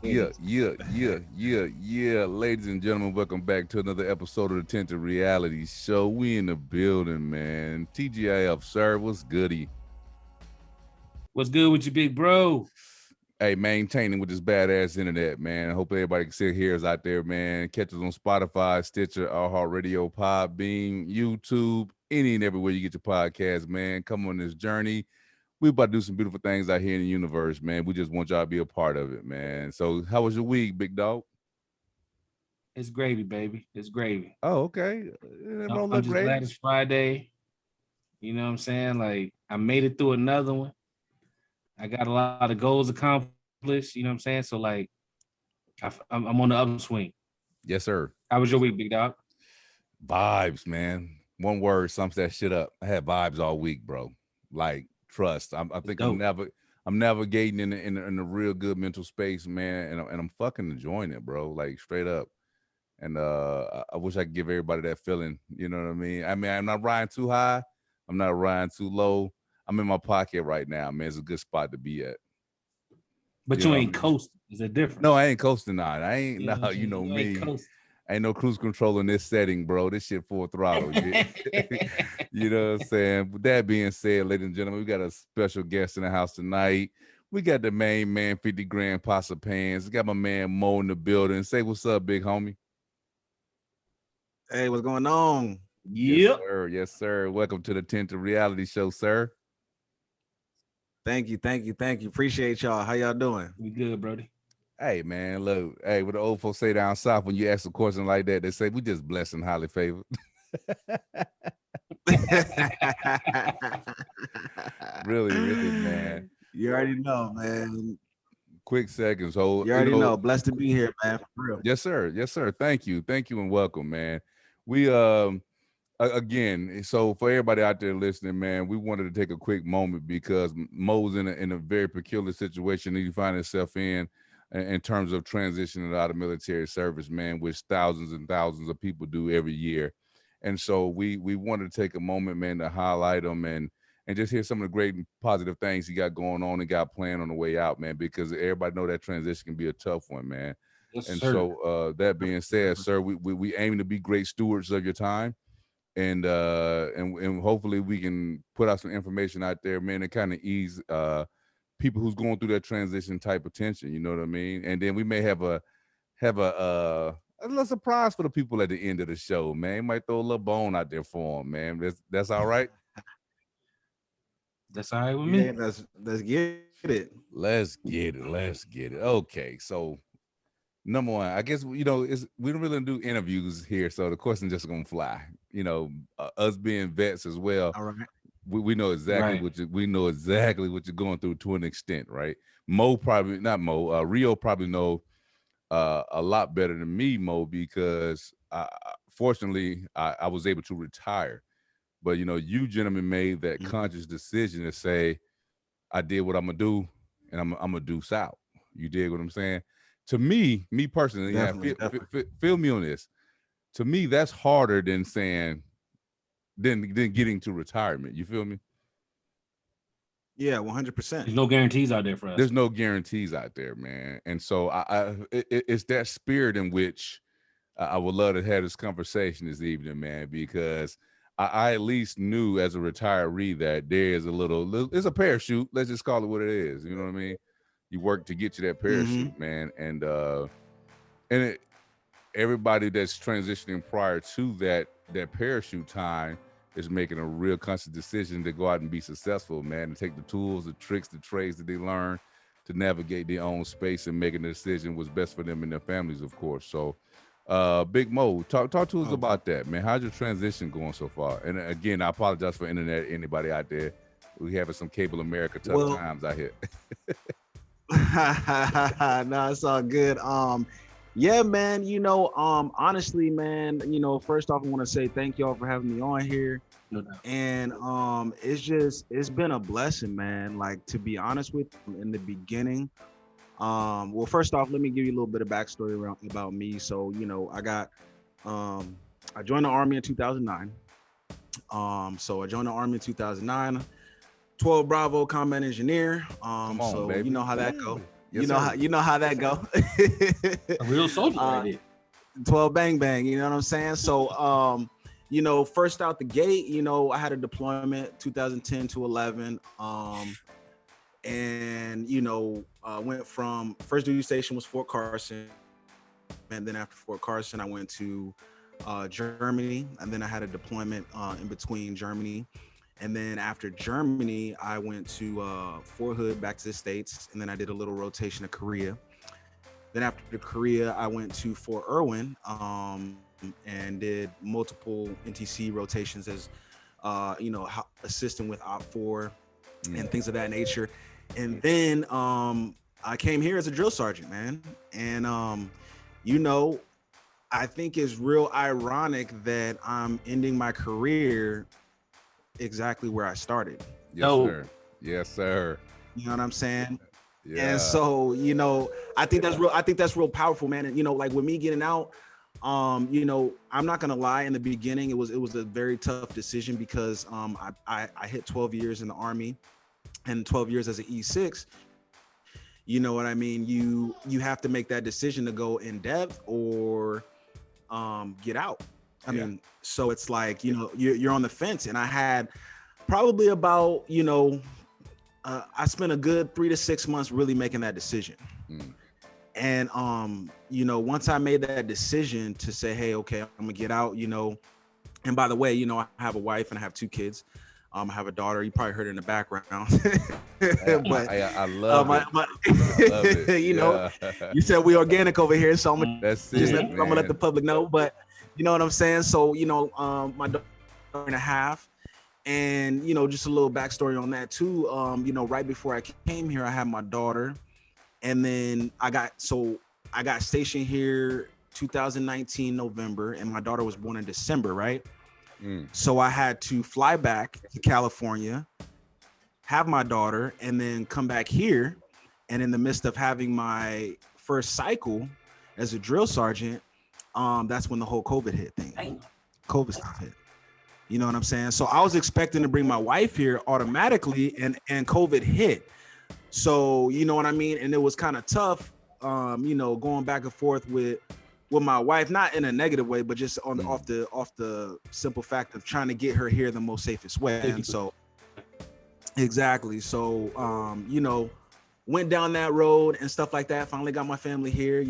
Yeah. Ladies and gentlemen, welcome back to another episode of the Tinted Reality Show. We in the building, man. TGIF, sir, what's goody? What's good with you, big bro? Hey, maintaining with this badass internet, man. I hope everybody can still hear us out there, man. Catch us on Spotify, Stitcher, iHeartRadio, Podbean, YouTube, any and everywhere you get your podcast, man. Come on this journey. We about to do some beautiful things out here in the universe, man. We just want y'all to be a part of it, man. So how was your week, big dog? It's gravy, baby. It's gravy. Oh, okay. Don't I'm look just great. glad it's Friday. You know what I'm saying? Like, I made it through another one. I got a lot of goals accomplished. You know what I'm saying? So, like, I'm on the upswing. Yes, sir. How was your week, big dog? Vibes, man. One word sums that shit up. I had vibes all week, bro. Like trust. I think Dope. I'm navigating in a real good mental space, man, and I'm fucking enjoying it, bro. Like straight up. And I wish I could give everybody that feeling. You know what I mean? I'm not riding too high. I'm not riding too low. I'm in my pocket right now, man. It's a good spot to be at. But You you know what I ain't mean? coasting. There's a difference. No, I ain't coasting on. I ain't. You know what No, I'm you saying? know You ain't me. coasting. Ain't no cruise control in this setting, bro. This shit full throttle. You know what I'm saying? With that being said, ladies and gentlemen, we got a special guest in the house tonight. We got the main man, 50 grand Pasa Pans. We got my man Mo in the building. Say what's up, big homie. Hey, what's going on? Yes, Yep. sir. Yes, sir. Welcome to the Tinted Reality Show, sir. Thank you. Appreciate y'all. How y'all doing? We good, Brody. Hey, man, look. Hey, what the old folks say down south when you ask a question like that, they say we just blessed and highly favored. Really, man. You already know, man. Quick seconds, hold. You already know. Blessed to be here, man. For real. Yes, sir. Yes, sir. Thank you, and welcome, man. We again, so for everybody out there listening, man, we wanted to take a quick moment because Mo's in a very peculiar situation that he find himself in terms of transitioning out of military service, man, which thousands and thousands of people do every year. And so we wanted to take a moment, man, to highlight him and just hear some of the great and positive things he got going on and got planned on the way out, man, because everybody know that transition can be a tough one, man. Yes, And sir. so that being said, sir, we aim to be great stewards of your time. And hopefully we can put out some information out there, man, to kind of ease people who's going through that transition type of tension. You know what I mean? And then we may have a little surprise for the people at the end of the show, man. Might throw a little bone out there for them, man. That's all right. That's all right with Yeah, me. let's get it. Let's get it. Let's get it. Okay, so number one, I guess we don't really do interviews here, so the question just gonna fly. Us being vets as well, All right. we know exactly Right. we know exactly what you're going through to an extent, right? Mo probably not Mo. Rio probably know a lot better than me, Mo, because fortunately I was able to retire. But you gentlemen made that Mhm. conscious decision to say, I did what I'm gonna do, and I'm gonna do south. You dig what I'm saying? To me personally, yeah, Definitely, definitely. feel me on this. To me, that's harder than saying than getting to retirement. You feel me? Yeah, 100%. There's no guarantees out there for us. There's no guarantees out there, man. And so it's that spirit in which I would love to have this conversation this evening, man, because I at least knew as a retiree that there is it's a parachute. Let's just call it what it is. You know what I mean? You work to get to that Mm-hmm. parachute, man, and everybody that's transitioning prior to that parachute time is making a real conscious decision to go out and be successful, man, and take the tools, the tricks, the trades that they learn to navigate their own space and making a decision what's best for them and their families, of course. So Big Mo, talk to us Oh, about that, man. How's your transition going so far? And again, I apologize for internet, anybody out there. We having some cable America tough well, times out here. no, it's all good. Yeah, man, honestly, man, first off, I want to say thank y'all for having me on here. No doubt. And it's been a blessing, man. Like, to be honest with you, in the beginning, well, first off, let me give you a little bit of backstory about me. So, I joined the Army in 2009. So I joined the Army in 2009, 12 Bravo combat engineer. Come on, So baby. you know how that go. Yes, you know how that go. A real soldier right there. 12 bang bang, you know what I'm saying? So first out the gate, I had a deployment 2010 to 11. And went from first duty station was Fort Carson, and then after Fort Carson I went to Germany, and then I had a deployment in between Germany. And then after Germany, I went to Fort Hood, back to the States, and then I did a little rotation to Korea. Then after Korea, I went to Fort Irwin and did multiple NTC rotations as, assisting with Op 4 and things of that nature. And then I came here as a drill sergeant, man. And, I think it's real ironic that I'm ending my career exactly where I started. Yes, sir. Yes, sir. You know what I'm saying? Yeah. And so, I think that's real powerful, man. And like with me getting out, I'm not gonna lie, in the beginning it was a very tough decision because I hit 12 years in the Army and 12 years as an E6. You know what I mean? You have to make that decision to go in depth or get out. I mean, so it's like, you're on the fence. And I had probably about, I spent a good 3 to 6 months really making that decision. And once I made that decision to say, hey, okay, I'm gonna get out, and by the way, I have a wife and I have 2 kids. I have a daughter. You probably heard her in the background. But I love it. I love it. You said we organic over here, so I'm gonna let the public know. But you know what I'm saying? So, my daughter and a half, and just a little backstory on that too. Right before I came here, I had my daughter, and then I got stationed here 2019 November, and my daughter was born in December, right? So I had to fly back to California, have my daughter, and then come back here. And in the midst of having my first cycle as a drill sergeant, that's when the whole COVID hit thing. COVID stuff hit. You know what I'm saying? So I was expecting to bring my wife here automatically, and COVID hit. So, you know what I mean? And it was kind of tough, going back and forth with my wife, not in a negative way, but just off the simple fact of trying to get her here the most safest way. And so exactly. So, went down that road and stuff like that. Finally got my family here,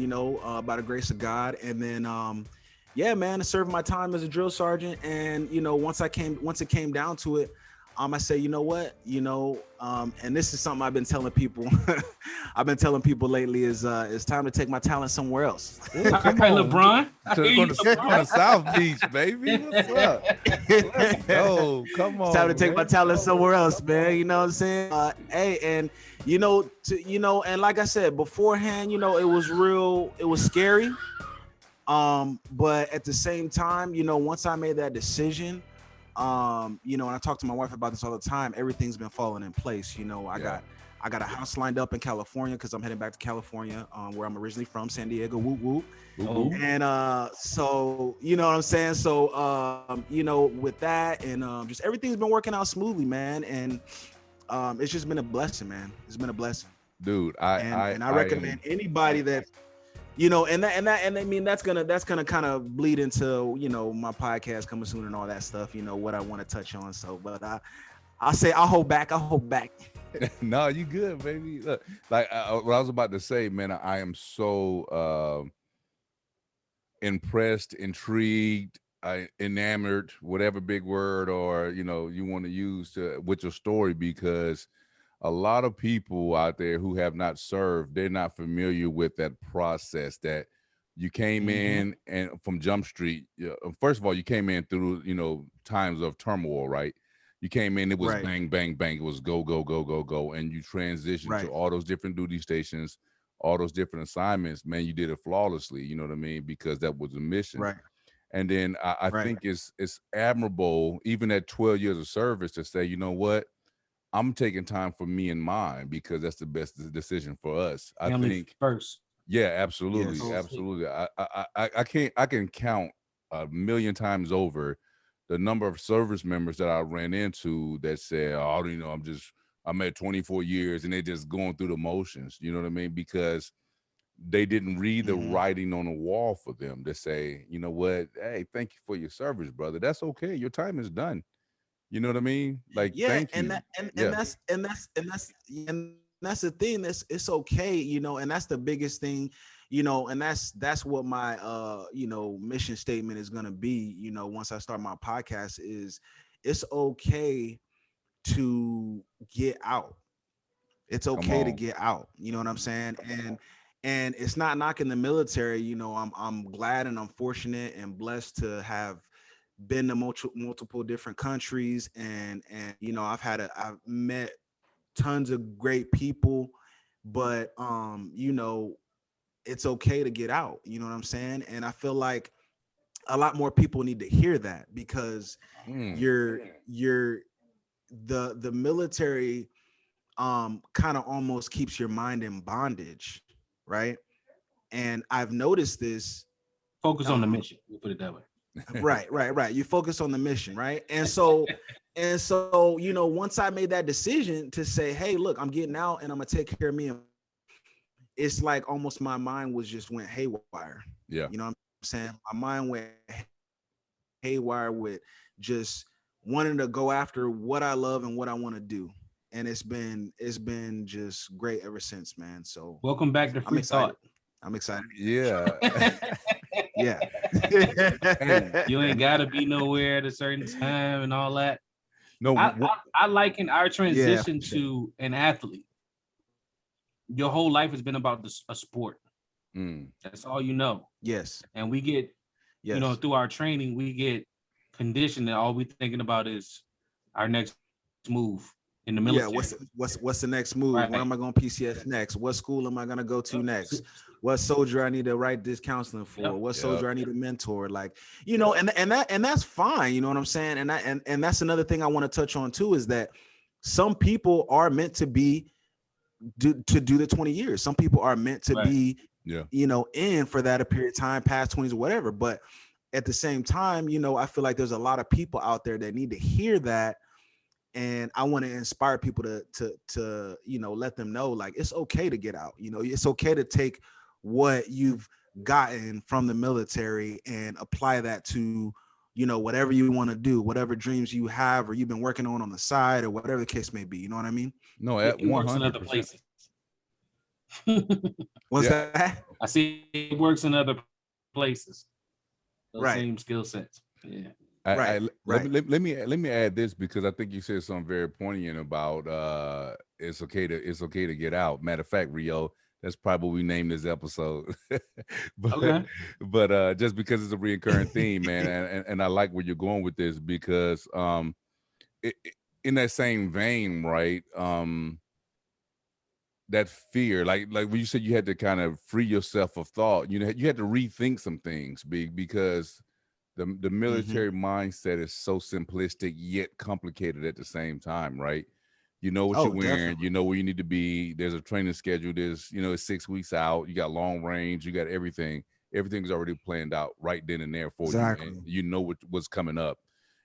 by the grace of God. And then, man, I served my time as a drill sergeant. And, once it came down to it, I say, you know what, and this is something I've been telling people. I've been telling people lately is it's time to take my talent somewhere else. Ooh, come on, LeBron. Going to South Beach, baby. What's up? Let's go. Come on. It's time to take my talent somewhere else, man. You know what I'm saying? Hey, and and like I said beforehand, it was scary. But at the same time, once I made that decision, and I talk to my wife about this all the time, everything's been falling in place. I got a house lined up in California because I'm heading back to California, where I'm originally from, San Diego. Whoop whoop. And so you know what I'm saying. So with that, and just everything's been working out smoothly, man. And it's just been a blessing, man. It's been a blessing, dude. I recommend anybody that. And I mean that's gonna kind of bleed into my podcast coming soon and all that stuff. What I want to touch on. So, but I'll hold back. No, you good, baby. Look, like what I was about to say, man. I am so impressed, intrigued, enamored, whatever big word or you want to use with your story, because a lot of people out there who have not served, they're not familiar with that process that you came in and from Jump Street. First of all, you came in through, times of turmoil, right? You came in, it was bang, bang, bang. It was go, go, go, go, go. And you transitioned to all those different duty stations, all those different assignments. Man, you did it flawlessly, you know what I mean? Because that was a mission. Right. And then I think it's admirable, even at 12 years of service, to say, you know what? I'm taking time for me and mine, because that's the best decision for us. Family I think first. Yeah, absolutely. Yes. Absolutely. I can count a million times over the number of service members that I ran into that said, oh, I'm at 24 years and they're just going through the motions. You know what I mean? Because they didn't read the writing on the wall for them to say, you know what? Hey, thank you for your service, brother. That's okay. Your time is done. You know what I mean? Like, Yeah, thank you. and that's the thing. It's okay, you know, and that's the biggest thing, you know, and that's what my you know, mission statement is gonna be, you know, once I start my podcast is it's okay to get out. It's okay to get out. You know what I'm saying? And it's not knocking the military, you know, I'm glad and I'm fortunate and blessed to have been to multiple different countries and you know I've met tons of great people, but you know it's okay to get out, you know what I'm saying? And I feel like a lot more people need to hear that because you're the military kind of almost keeps your mind in bondage, right? And I've noticed this. Focus on the mission, we'll put it that way. Right. You focus on the mission, right? And so, you know, once I made that decision to say, hey, look, I'm getting out and I'm gonna take care of me, it's like almost my mind was just went haywire. Yeah. You know what I'm saying? My mind went haywire with just wanting to go after what I love and what I want to do. And it's been just great ever since, man. So welcome back to Free Thought. I'm excited. Yeah. Yeah. You ain't gotta be nowhere at a certain time and all that. No, I liken our transition to an athlete. Your whole life has been about a sport. That's all you know. Yes. And we get, you know, through our training, we get conditioned that all we thinking about is our next move in the military. Yeah, what's the next move? Right. Where am I going to PCS next? What school am I going to go to next? What soldier I need to write this counseling for? What soldier I need to mentor? Like, you know, and that's fine. You know what I'm saying? And that's another thing I want to touch on too is that some people are meant to be to do the 20 years. Some people are meant to be, you know, in for that a period of time, past 20s or whatever. But at the same time, you know, I feel like there's a lot of people out there that need to hear that. And I want to inspire people to, you know, let them know, like, it's okay to get out. You know, it's okay to take what you've gotten from the military and apply that to, you know, whatever you want to do, whatever dreams you have or you've been working on the side or whatever the case may be. You know what I mean? No, at 100%. Other places. What's that? I see it works in other places. Those same skill sets. Yeah. Let me add this because I think you said something very poignant about it's okay to get out. Matter of fact, Rio, that's probably what we named this episode. but just because it's a recurring theme, man, and I like where you're going with this because in that same vein, right? That fear, like when you said you had to kind of free yourself of thought, you know, you had to rethink some things because the military mindset is so simplistic yet complicated at the same time, right? You know what you're wearing, definitely. You know where you need to be. There's a training schedule. There's, you know, it's 6 weeks out. You got long range. You got everything. Everything's already planned out right then and there for you. And you know what's coming up.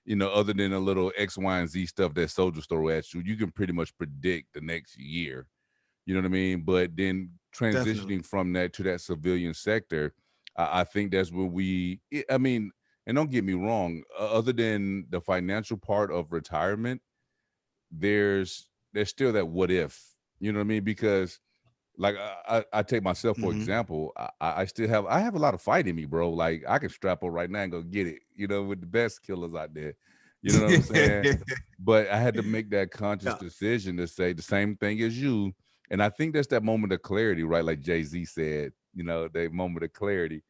You know, other than a little X, Y, and Z stuff that soldiers throw at you, you can pretty much predict the next year. You know what I mean? But then transitioning from that to that civilian sector, I think that's where and don't get me wrong, other than the financial part of retirement, there's still that what if, you know what I mean? Because like I take myself for example, I have a lot of fight in me, bro. Like I can strap up right now and go get it, you know, with the best killers out there. You know what I'm saying? But I had to make that conscious decision to say the same thing as you. And I think that's that moment of clarity, right? Like Jay-Z said, you know, that moment of clarity.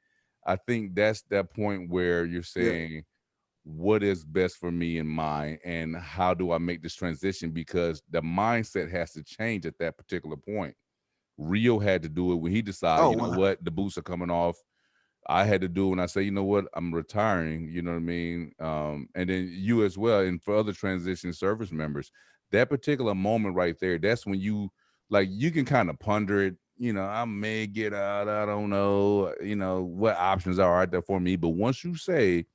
I think that's that point where you're saying, what is best for me and mine, and how do I make this transition? Because the mindset has to change at that particular point. Rio had to do it when he decided, you know what, the boots are coming off. I had to do it when I say, you know what, I'm retiring, you know what I mean? And then you as well, and for other transition service members, that particular moment right there, that's when you can kind of ponder it. You know, I may get out, I don't know, you know, what options are out there for me. But once you say,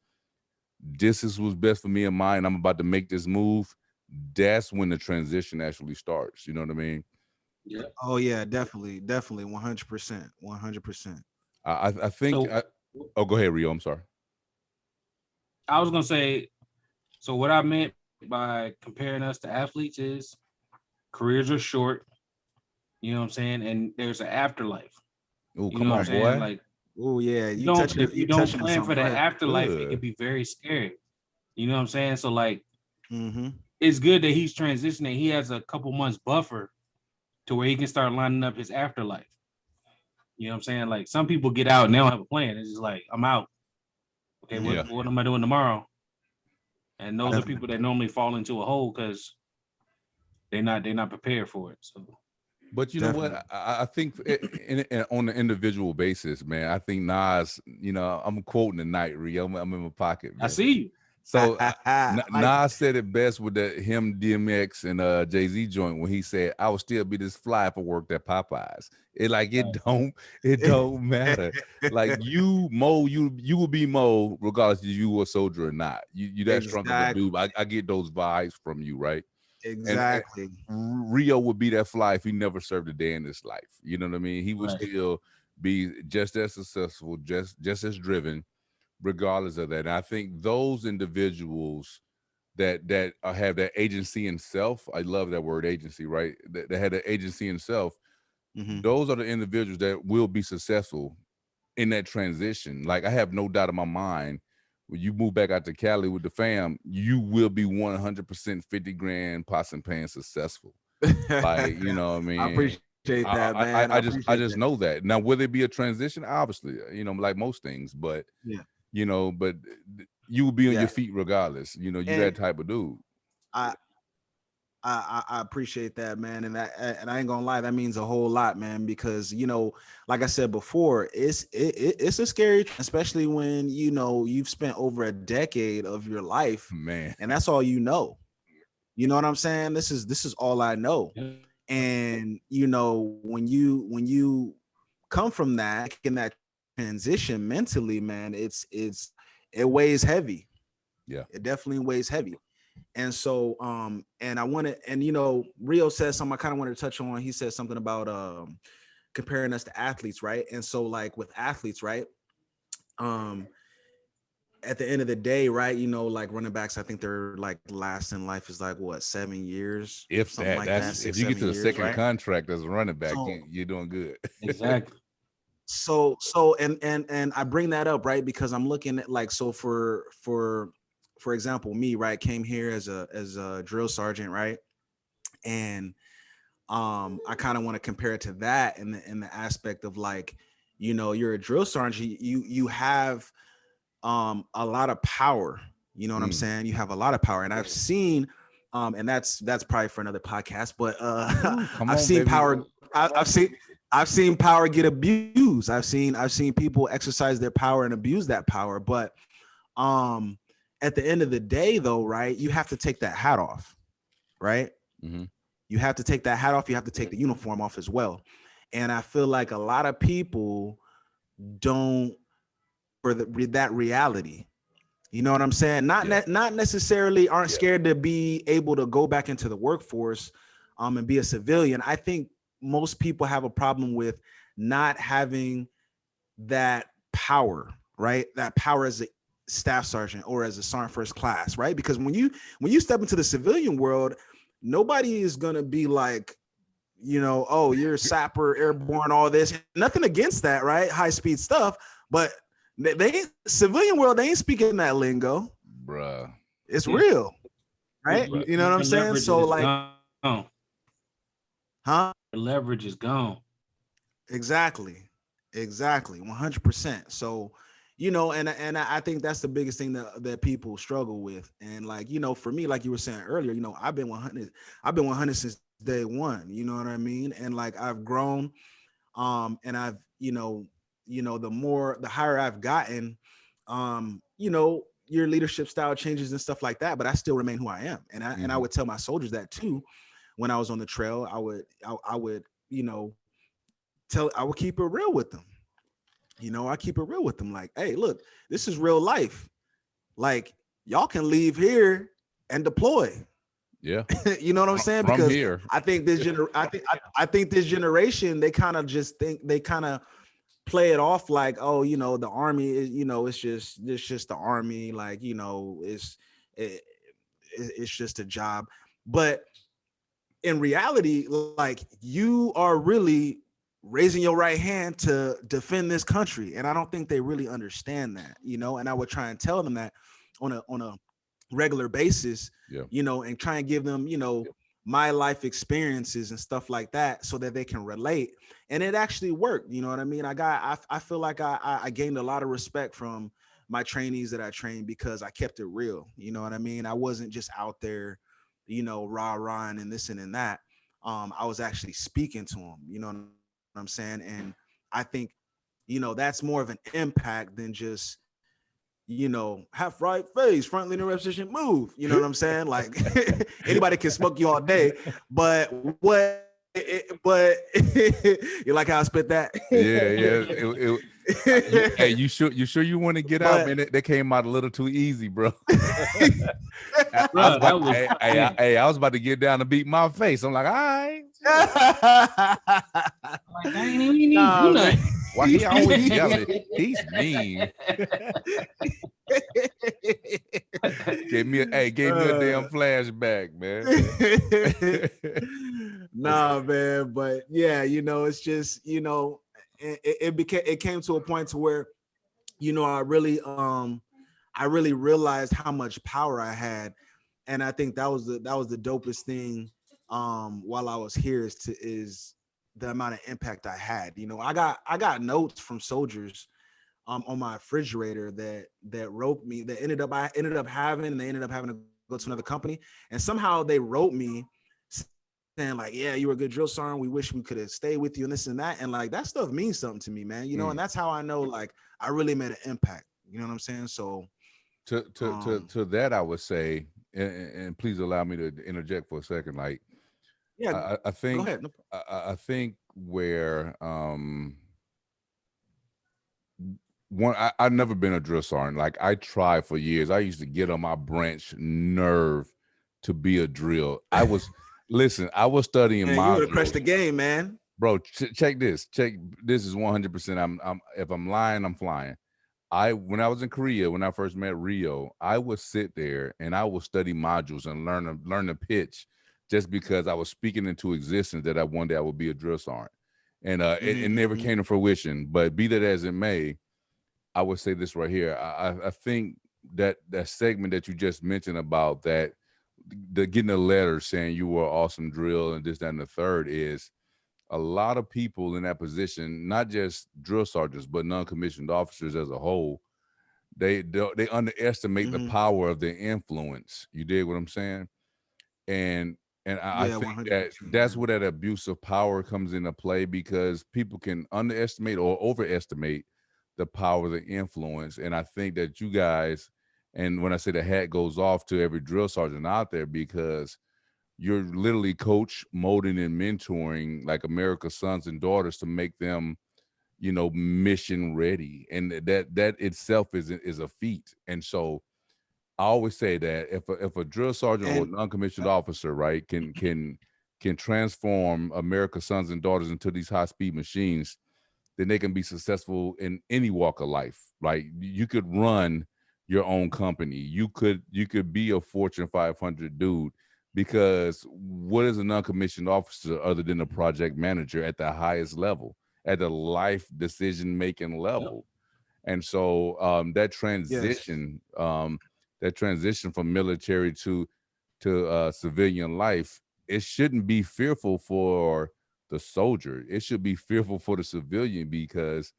this is what's best for me and mine, I'm about to make this move, that's when the transition actually starts. You know what I mean? Yeah. Oh yeah, definitely, 100%, 100%. I think. So Oh, go ahead, Rio. I'm sorry. I was gonna say, so what I meant by comparing us to athletes is careers are short, you know what I'm saying, and there's an afterlife. Oh, You come know what I'm on, saying? boy. Like Oh yeah, if you you don't touching on plan for something. Go the ahead. afterlife, it Ugh. can be very scary. You know what I'm saying? So like Mm-hmm. it's good that he's transitioning. He has a couple months buffer to where he can start lining up his afterlife. You know what I'm saying? Like some people get out and they don't have a plan. It's just like, I'm out. Okay, Yeah. what am I doing tomorrow? And those are Definitely. people that normally fall into a hole because they're not prepared for it. So But you know Definitely. what? I think on an individual basis, man. I think Nas. You know, I'm quoting tonight, Rio. I'm in my pocket, I man. see you. So I like Nas said it best with the him DMX and Jay-Z joint when he said, "I would still be this fly if I worked at Popeyes." It don't matter. Like you Mo, you will be Mo regardless if you a soldier or not. You that strong of a exactly, dude. I get those vibes from you, right? And exactly. Rio would be that fly if he never served a day in his life. You know what I mean? He would Right. still be just as successful, just as driven, regardless of that. And I think those individuals that have that agency in self, I love that word agency, right? That had an agency in self. Mm-hmm. Those are the individuals that will be successful in that transition. Like I have no doubt in my mind, when you move back out to Cali with the fam, you will be 100% 50 grand pots and pans successful. Like, you know what I I mean? appreciate that, man. I I appreciate just that. know that. Now, will there be a transition? Obviously, you know, like most things, but Yeah, you know, but you will be on yeah. your feet regardless. You know, you And that type of dude. I I appreciate that, man, and I ain't gonna lie, that means a whole lot, man, because like I said before, it's a scary, especially when you've spent over a decade of your life, Man. and that's all you know. You know what I'm saying? This is all I know, Yeah. and when you come from that in that transition mentally, man, it weighs heavy. Yeah. It definitely weighs heavy. And so, and I wanted, and Rio said something I kind of wanted to touch on. He said something about comparing us to athletes, right? And so, like with athletes, right? Um, at the end of the day, right? Like running backs, I think their like last in life is like what, 7 years, If something that, like that, that's if six, you get seven to the years, second right? contract as a running back, So, you're doing good. Exactly. and I bring that up, right? Because I'm looking at like, so for example, me, right, came here as a drill sergeant, right? And I kind of want to compare it to that in the aspect of like, you're a drill sergeant, you have a lot of power. You know what I'm saying? You have a lot of power. And I've seen and that's probably for another podcast, but Ooh, come I've on, seen baby. power. I've seen power get abused. I've seen people exercise their power and abuse that power. But um at the end of the day, though, right, you have to take that hat off, right? Mm-hmm. You have to take that hat off. You have to take the uniform off as well. And I feel like a lot of people don't for that reality. You know what I'm saying? Not necessarily aren't scared to be able to go back into the workforce and be a civilian. I think most people have a problem with not having that power, right? That power as a staff sergeant or as a sergeant first class, right? Because when you step into the civilian world, nobody is gonna be like, oh, you're a sapper, airborne, all this. Nothing against that, right? High speed stuff, but they ain't civilian world. They ain't speaking that lingo. Bruh. It's Yeah. real, right? Bruh. You know what I'm Your saying? leverage So is like, gone. huh? Your leverage is gone. Exactly, 100%. So, and I think that's the biggest thing that people struggle with. And like, for me, like you were saying earlier, I've been 100. I've been 100 since day one. You know what I mean? And like I've grown, and I've, the higher I've gotten, your leadership style changes and stuff like that, but I still remain who I am. And I would tell my soldiers that too. When I was on the trail, I would, I would keep it real with them. I keep it real with them. Like, hey, look, this is real life. Like, y'all can leave here and deploy. Yeah. You know what I'm saying? From Because here. I think I think this generation, they kind of just think, they kind of play it off like, oh, you know, the army is, you know, it's just the army, like, you know, it's just a job. But in reality, like, you are really raising your right hand to defend this country. And I don't think they really understand that, you know, and I would try and tell them that on a regular basis, Yeah. you know, and try and give them, you know, my life experiences and stuff like that so that they can relate. And it actually worked. You know what I mean? I feel like I gained a lot of respect from my trainees that I trained because I kept it real. You know what I mean? I wasn't just out there, you know, rah and this and that. I was actually speaking to them, you know what I'm saying? And I think, you know, that's more of an impact than just, you know, half right face, front leaning reposition, move. You know what I'm saying? Like, anybody can smoke you all day, but but you like how I spit that? Yeah. Hey, you sure you want to get out, man? They came out a little too easy, bro. I was about to get down and beat my face. I'm like, all right. Like, I ain't even need to do nothing. Why he always yelling? He's mean. Gave me a damn flashback, man. Nah, man, but yeah, you know, it's just, you know, it came to a point to where, you know, I really realized how much power I had, and I think that was the dopest thing while I was here is the amount of impact I had. You know, I got notes from soldiers on my refrigerator that wrote me, that I ended up having, and they ended up having to go to another company, and somehow they wrote me saying like, yeah, you were a good drill sergeant, we wish we could have stayed with you, and this and that. And like, that stuff means something to me, man, you know. And that's how I know, like, I really made an impact, you know what I'm saying? So to that, I would say, and please allow me to interject for a second, like, yeah, I think, go ahead. I think where I've never been a drill sergeant. Like, I tried for years. I used to get on my branch nerve to be a drill. I was listen, I was studying man, you would have crushed the game, man. Bro, check this. This is 100%. I'm if I'm lying, I'm flying. When I was in Korea, when I first met Rio, I would sit there and I would study modules and learn the pitch, just because I was speaking into existence that one day I would be a drill sergeant. And it never came to fruition. But be that as it may, I would say this right here. I think that segment that you just mentioned about that, the getting a letter saying you were awesome drill and this, that, and the third, is a lot of people in that position, not just drill sergeants, but non-commissioned officers as a whole, they underestimate the power of their influence. You dig what I'm saying? And I think that's where that abuse of power comes into play, because people can underestimate or overestimate the power of the influence. And I think that you guys, and when I say the hat goes off to every drill sergeant out there, because you're literally coach, molding, and mentoring like America's sons and daughters to make them, you know, mission ready. And that itself is a feat. And so I always say that if a drill sergeant or non-commissioned officer, right, can transform America's sons and daughters into these high-speed machines, then they can be successful in any walk of life. Right? You could run your own company. You could be a Fortune 500 dude, because what is a non-commissioned officer other than a project manager at the highest level, at the life decision-making level? And so that transition, from military to civilian life, it shouldn't be fearful for the soldier. It should be fearful for the civilian, because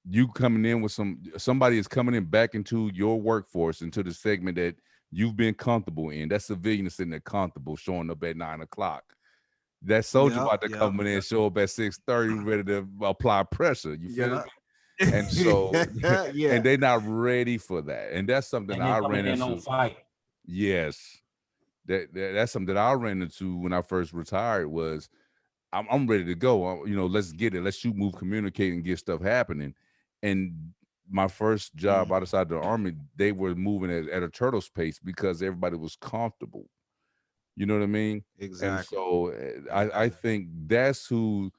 you coming in with somebody is coming in back into your workforce, into the segment that you've been comfortable in. That civilian is sitting there comfortable, showing up at 9 o'clock. That soldier about to come in and show up at 6:30, ready to apply pressure. You feel me? And so, and they're not ready for that. And that's something I ran into. Yes, that's something that I ran into when I first retired. Was I'm ready to go. You know, let's get it. Let's shoot, move, communicate, and get stuff happening. And my first job outside the Army, they were moving at a turtle's pace because everybody was comfortable. You know what I mean? Exactly. And so I think that's who,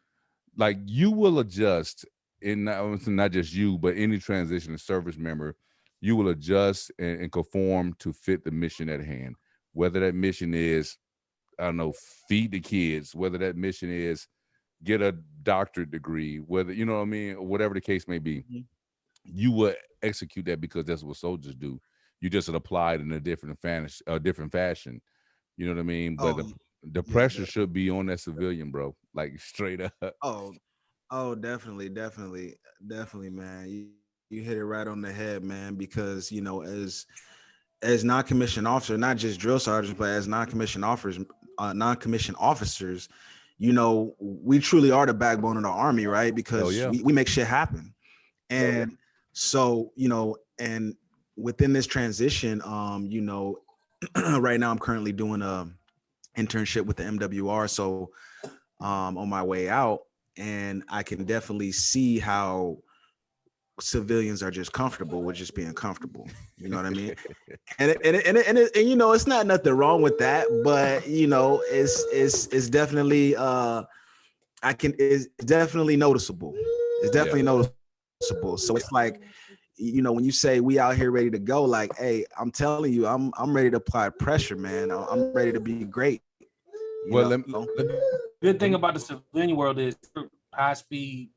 like, you will adjust in not just you, but any transition service member, you will adjust and conform to fit the mission at hand. Whether that mission is, I don't know, feed the kids, whether that mission is get a doctorate degree, whether, you know what I mean, or whatever the case may be, you will execute that because that's what soldiers do. You just apply it in a different fashion. You know what I mean? But the pressure should be on that civilian, bro. Like straight up. Definitely, man. You hit it right on the head, man. Because as non-commissioned officer, not just drill sergeants, but as non-commissioned officers, we truly are the backbone of the Army, right? Because we make shit happen. And so, and within this transition, right now I'm currently doing a internship with the MWR. So on my way out, and I can definitely see how civilians are just comfortable with just being comfortable. You know what I mean? and it's not nothing wrong with that, but it's definitely it's definitely noticeable. It's definitely noticeable. So it's like, when you say we out here ready to go, like, hey, I'm telling you, I'm ready to apply pressure, man. I'm ready to be great. The good thing about the civilian world is high speed,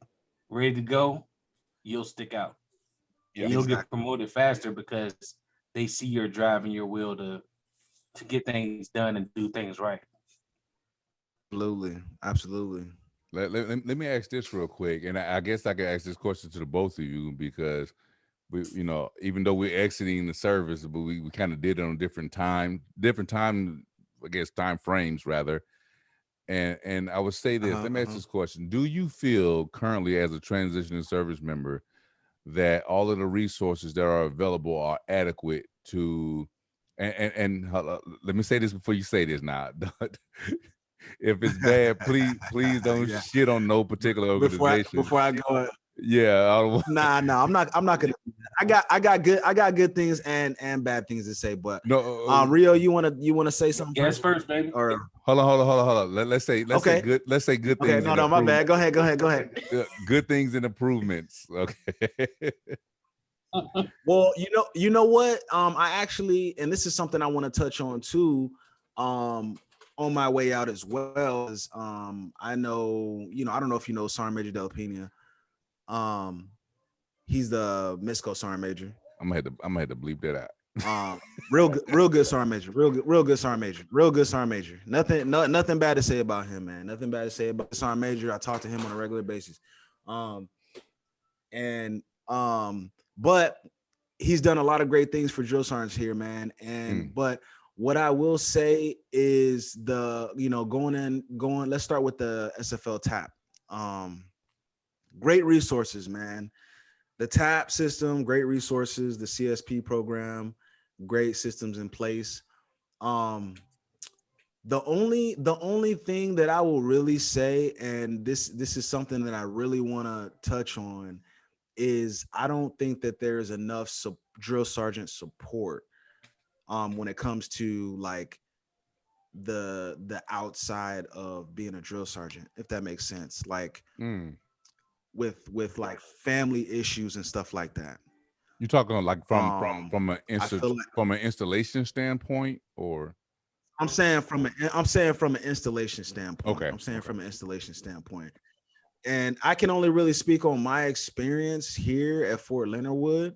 ready to go, you'll stick out. And you'll get promoted faster because they see your drive and your will to get things done and do things right. Absolutely. Let me ask this real quick, and I guess I could ask this question to the both of you, because we, even though we're exiting the service, but we kind of did it on different time, I guess, time frames rather. And I would say this, let me ask this question. Do you feel currently as a transitioning service member that all of the resources that are available are adequate to, and let me say this before you say this now. If it's bad, please don't shit on no particular organization. Before I go. Yeah. Nah, I'm not gonna. I got good things and bad things to say, but no. Rio, you wanna say something? Yes, first, baby. Or hold on. Let's say good. Let's say good things. Okay, no, my bad. Go ahead. Good things and improvements. Okay. Well, you know what? I actually, and this is something I want to touch on too. On my way out as well, is I know, I don't know if you know Sergeant Major Della Pena. He's the MISCO Sergeant Major. I'm gonna have to bleep that out. Real good Sergeant Major. Real good Sergeant Major. Nothing bad to say about him, man. Nothing bad to say about Sergeant Major. I talk to him on a regular basis. But he's done a lot of great things for drill sergeants here, man. But what I will say is let's start with the SFL TAP. Great resources, man. The TAP system, great resources. The CSP program, great systems in place. The only thing that I will really say, and this is something that I really want to touch on, is I don't think that there is enough drill sergeant support when it comes to like the outside of being a drill sergeant, if that makes sense, like with like family issues and stuff like that. You talking like from an installation standpoint, or? I'm saying from an installation standpoint. Okay. I'm saying from an installation standpoint. And I can only really speak on my experience here at Fort Leonard Wood.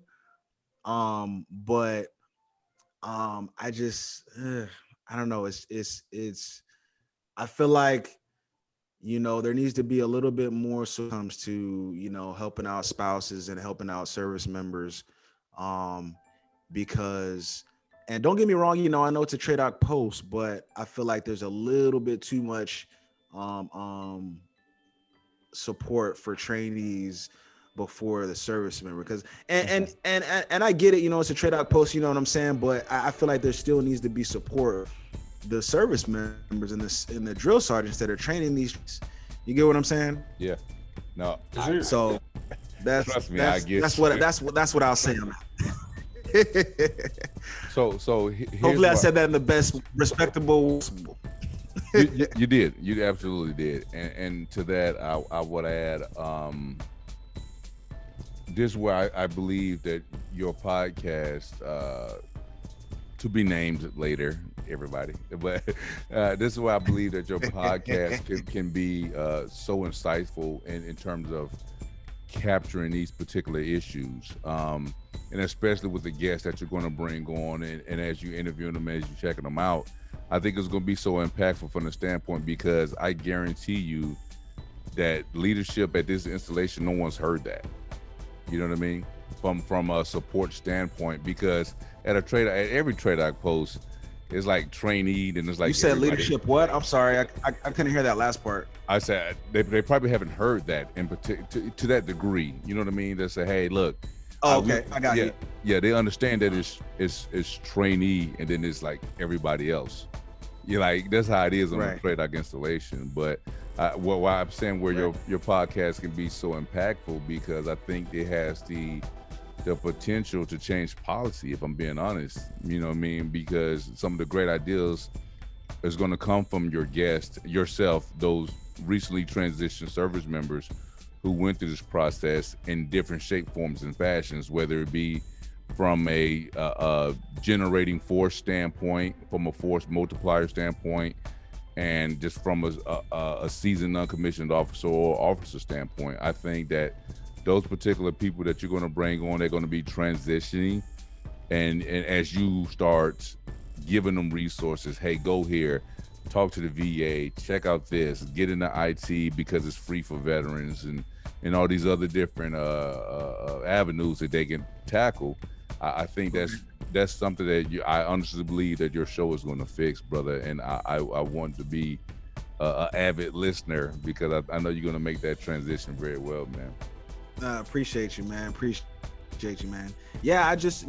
But I just I don't know. It's I feel like, there needs to be a little bit more when it comes to, helping out spouses and helping out service members. Because, and don't get me wrong, I know it's a TRADOC post, but I feel like there's a little bit too much support for trainees before the service member, because and I get it, it's a TRADOC post, you know what I'm saying, but I feel like there still needs to be support the service members and the drill sergeants that are training these. You get what I'm saying? Yeah. No. So that's trust me, that's, I get that's what I'll say on that. So hopefully I said that in the best respectable. You did. You absolutely did. And to that, I would add, this is where I believe that your podcast, to be named later, everybody, but this is why I believe that your podcast can be so insightful in terms of capturing these particular issues, and especially with the guests that you're going to bring on, and as you interview them, as you're checking them out, I think it's going to be so impactful from the standpoint, because I guarantee you that leadership at this installation, no one's heard that. You know what I mean? From a support standpoint, because at every trade I post, it's like trainee, and it's like, you said leadership. What? I'm sorry, I couldn't hear that last part. I said they probably haven't heard that in particular to that degree. You know what I mean? They say, hey, look. Oh, okay, I got you. Yeah, they understand that it's trainee, and then it's like everybody else. You're like, that's how it is on a trade installation. But why I'm saying where your podcast can be so impactful, because I think it has the potential to change policy, if I'm being honest. You know what I mean? Because some of the great ideas is going to come from your guest, yourself, those recently transitioned service members who went through this process in different shape, forms, and fashions, whether it be from a generating force standpoint, from a force multiplier standpoint, and just from a seasoned non-commissioned officer or officer standpoint. I think that those particular people that you're going to bring on, they're going to be transitioning, and as you start giving them resources, hey, go here, talk to the VA, check out this, get into IT because it's free for veterans, and all these other different avenues that they can tackle. I think that's something that I honestly believe that your show is going to fix, brother. And I want to be an avid listener, because I know you're going to make that transition very well, man. Appreciate you, man. Appreciate you, man. Yeah, I just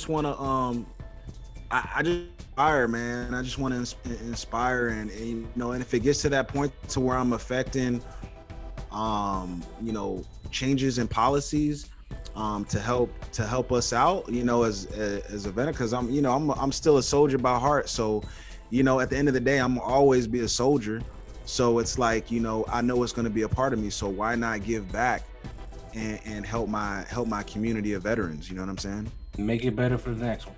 want to I just inspire, man. I just want to inspire, and and if it gets to that point to where I'm affecting changes in policies to help us out, as a veteran, because I'm still a soldier by heart. So at the end of the day, I'm always be a soldier. So it's like, I know it's going to be a part of me, so why not give back and help my community of veterans? You know what I'm saying? Make it better for the next one.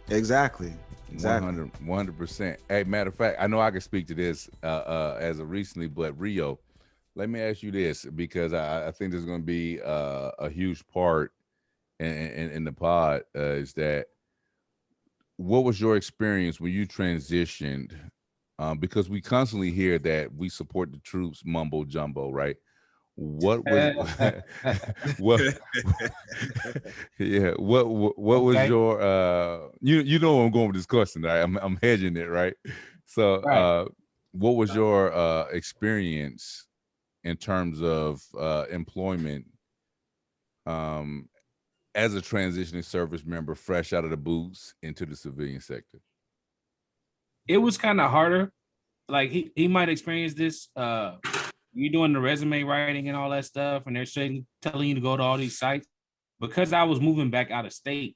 Exactly. 100%. Hey, matter of fact, I know I can speak to this as of recently, but Rio, let me ask you this, because I think there's going to be a huge part in the pod, is that what was your experience when you transitioned? Because we constantly hear that we support the troops, mumbo jumbo, right? What was what was your you know where I'm going with this question, right? I'm hedging it, right? So what was your experience in terms of employment as a transitioning service member fresh out of the boots into the civilian sector? It was kind of harder. Like he might experience this. You're doing the resume writing and all that stuff, and they're telling you to go to all these sites. Because I was moving back out of state,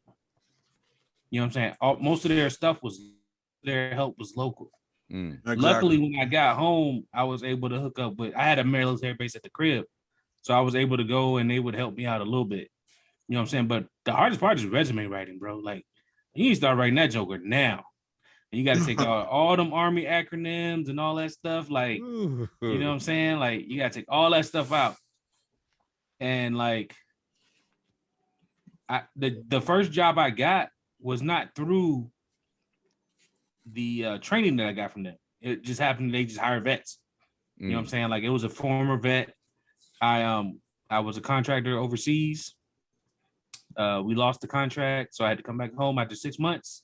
you know what I'm saying? Most of their help was local. Exactly. Luckily, when I got home, I was able to hook up with, I had a military base at the crib. So I was able to go and they would help me out a little bit. You know what I'm saying? But the hardest part is resume writing, bro. Like, you need to start writing that joker now. And you got to take all them Army acronyms and all that stuff. Like, you know what I'm saying? Like, you got to take all that stuff out. And like, the first job I got was not through the training that I got from them. It just happened, they just hire vets. You know what I'm saying? Like, it was a former vet. I was a contractor overseas. We lost the contract, so I had to come back home after 6 months.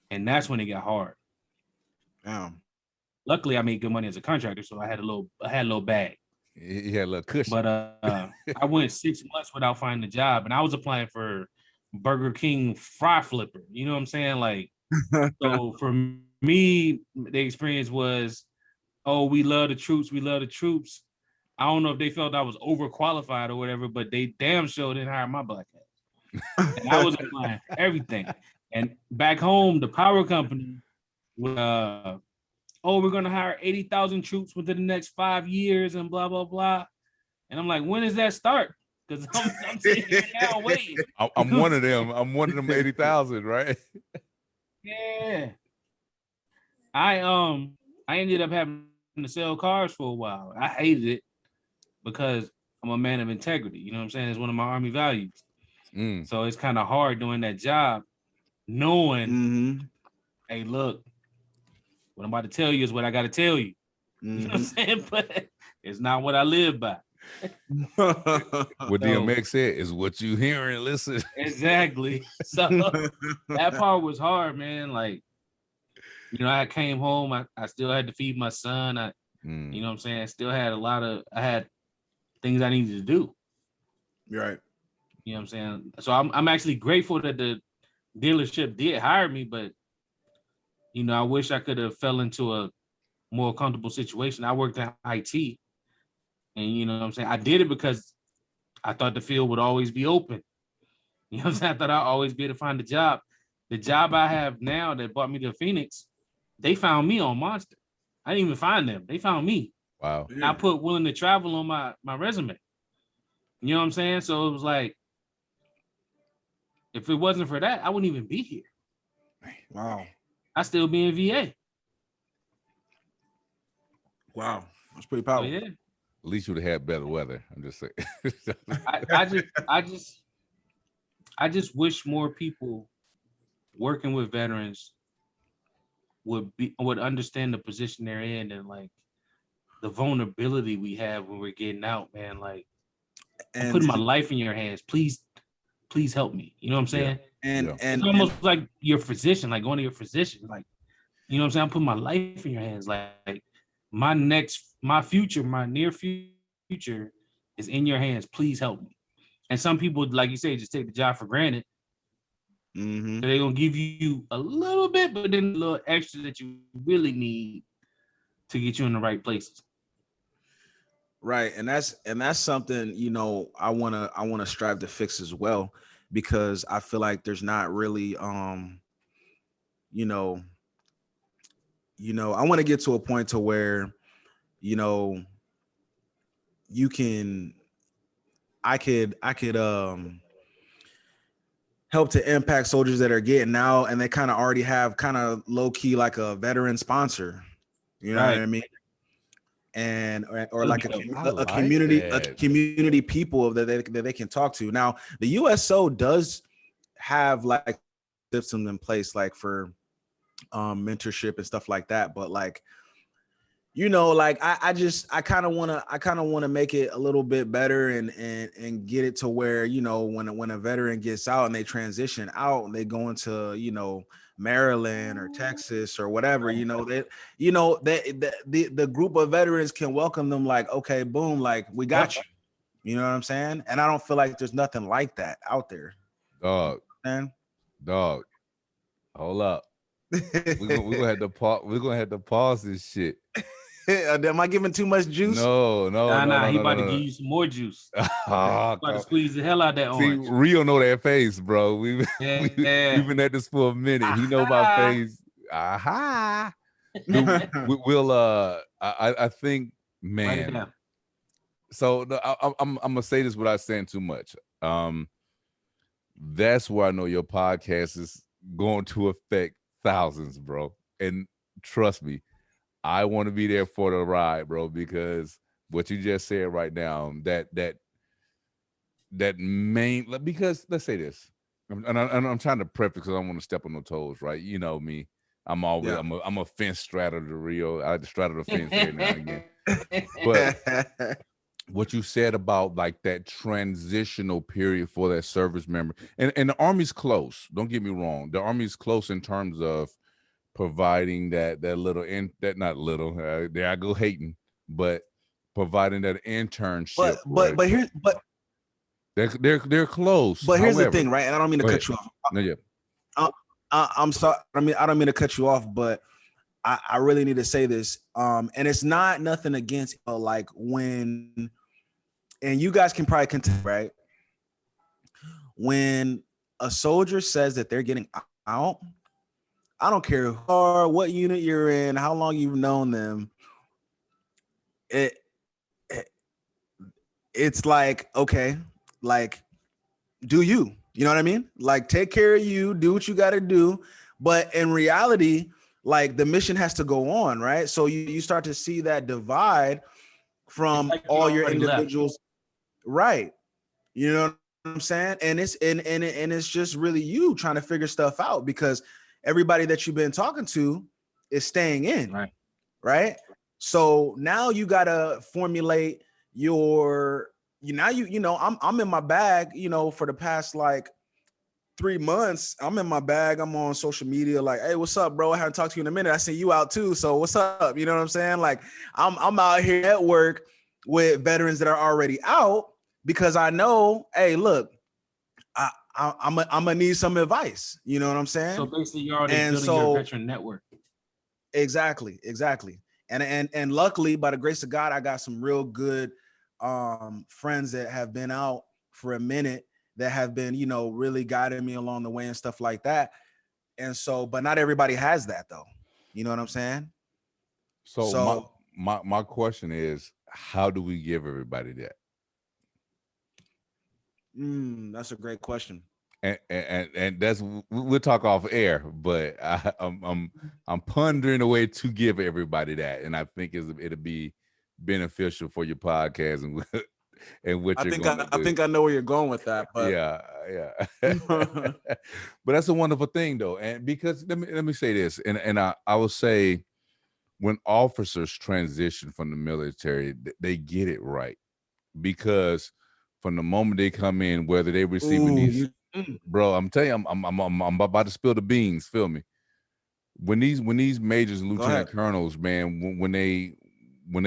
And that's when it got hard. Damn. Luckily, I made good money as a contractor, so I had a little bag. You had a little cushion. But I went 6 months without finding a job, and I was applying for Burger King fry flipper. You know what I'm saying? Like, so for me, the experience was, oh, we love the troops. We love the troops. I don't know if they felt I was overqualified or whatever, but they damn sure didn't hire my black ass. And I was applying for everything. And back home, the power company was, we're going to hire 80,000 troops within the next 5 years and blah, blah, blah. And I'm like, when does that start? Because I'm sitting here now waiting. I'm one of them. I'm one of them 80,000, right? Yeah. I ended up having to sell cars for a while. I hated it because I'm a man of integrity. You know what I'm saying? It's one of my Army values. So it's kind of hard doing that job, knowing, hey, look, what I'm about to tell you is what I got to tell you. You know what I'm saying? But it's not what I live by. What DMX said is what you hear and listen. Exactly. So that part was hard, man. Like, you know, I came home, I still had to feed my son. You know what I'm saying? I still had I had things I needed to do. Right. You know what I'm saying? So I'm actually grateful that the dealership did hire me, but you know, I wish I could have fell into a more comfortable situation. I worked in IT, and you know what I'm saying? I did it because I thought the field would always be open. You know what I'm saying? I thought I'd always be able to find a job. The job I have now that brought me to Phoenix, they found me on Monster. I didn't even find them. They found me. Wow. And I put willing to travel on my resume. You know what I'm saying? So it was like, if it wasn't for that, I wouldn't even be here. Wow. I'd still be in VA. Wow. That's pretty powerful. So, yeah. At least you'd have had better weather. I'm just saying. I just wish more people working with veterans would understand the position they're in and like the vulnerability we have when we're getting out, man. Like, I'm putting my life in your hands. Please help me. You know what I'm saying? And it's almost like your physician, like going to your physician, like, you know what I'm saying? I'm putting my life in your hands. Like my future, my near future is in your hands. Please help me. And some people, like you say, just take the job for granted. So they're gonna give you a little bit, but then a little extra that you really need to get you in the right places. Right, and that's something, you know, I wanna strive to fix as well, because I feel like there's not really you know, I want to get to a point to where, you know, I could help to impact soldiers that are getting out and they kind of already have kind of low key like a veteran sponsor, you know what I mean? And or like a community people that they can talk to. Now, the USO does have like systems in place like for mentorship and stuff like that, but like, you know, like I kind of want to make it a little bit better and get it to where, you know, when a veteran gets out and they transition out and they go into, you know, Maryland or Texas or whatever, you know, the group of veterans can welcome them like, okay, boom, like we got you. You know what I'm saying? And I don't feel like there's nothing like that out there. Dog. Hold up. We're gonna have to pause this shit. Am I giving too much juice? No. He about to give you some more juice. About to squeeze the hell out that orange. See, Rio know that face, bro. We've been at this for a minute. He know my face. Aha. We'll I think, man. So I'm gonna say this without saying too much. That's where I know your podcast is going to affect thousands, bro. And trust me, I want to be there for the ride, bro, because what you just said right now, that main, because let's say this, and I'm trying to preface because I don't want to step on no toes, right? You know me, I'm a fence straddler to Rio. I straddle the fence every now and again. But what you said about like that transitional period for that service member, and the Army's close. Don't get me wrong, the Army's close in terms of providing that little not little, there I go hating, but providing that internship. They're close. But here's the thing, right? And I don't mean to cut you off. No, yeah. I'm sorry. I don't mean to cut you off, but I really need to say this. And it's not nothing against like when, and you guys can probably contest, right? When a soldier says that they're getting out, I don't care who or what unit you're in, how long you've known them. It's like, okay, like, do you know what I mean? Like, take care of you, do what you got to do. But in reality, like, the mission has to go on, right? So you start to see that divide from like all your left. individuals, right? You know what I'm saying? And it's just really you trying to figure stuff out, because everybody that you've been talking to is staying in, right? So now you gotta formulate your, I'm in my bag, for the past like 3 months. I'm in my bag. I'm on social media, like, hey, what's up, bro? I haven't talked to you in a minute. I see you out too. So what's up? You know what I'm saying? Like, I'm out here at work with veterans that are already out, because I know, hey, look, I'm gonna need some advice. You know what I'm saying? So basically, you're already building your veteran network. Exactly. And luckily, by the grace of God, I got some real good friends that have been out for a minute, that have been, really guiding me along the way and stuff like that. And so, but not everybody has that though. You know what I'm saying? So my question is, how do we give everybody that? That's a great question. And that's, we'll talk off air, but I'm pondering a way to give everybody that, and I think it'll be beneficial for your podcast and what you're going to do. I think I know where you're going with that, but yeah. But that's a wonderful thing though, and because let me say this, and I will say, when officers transition from the military, they get it right, because from the moment they come in, whether they receiving these, bro, I'm telling you, I'm about to spill the beans. Feel me? When these majors and lieutenant colonels, man, when they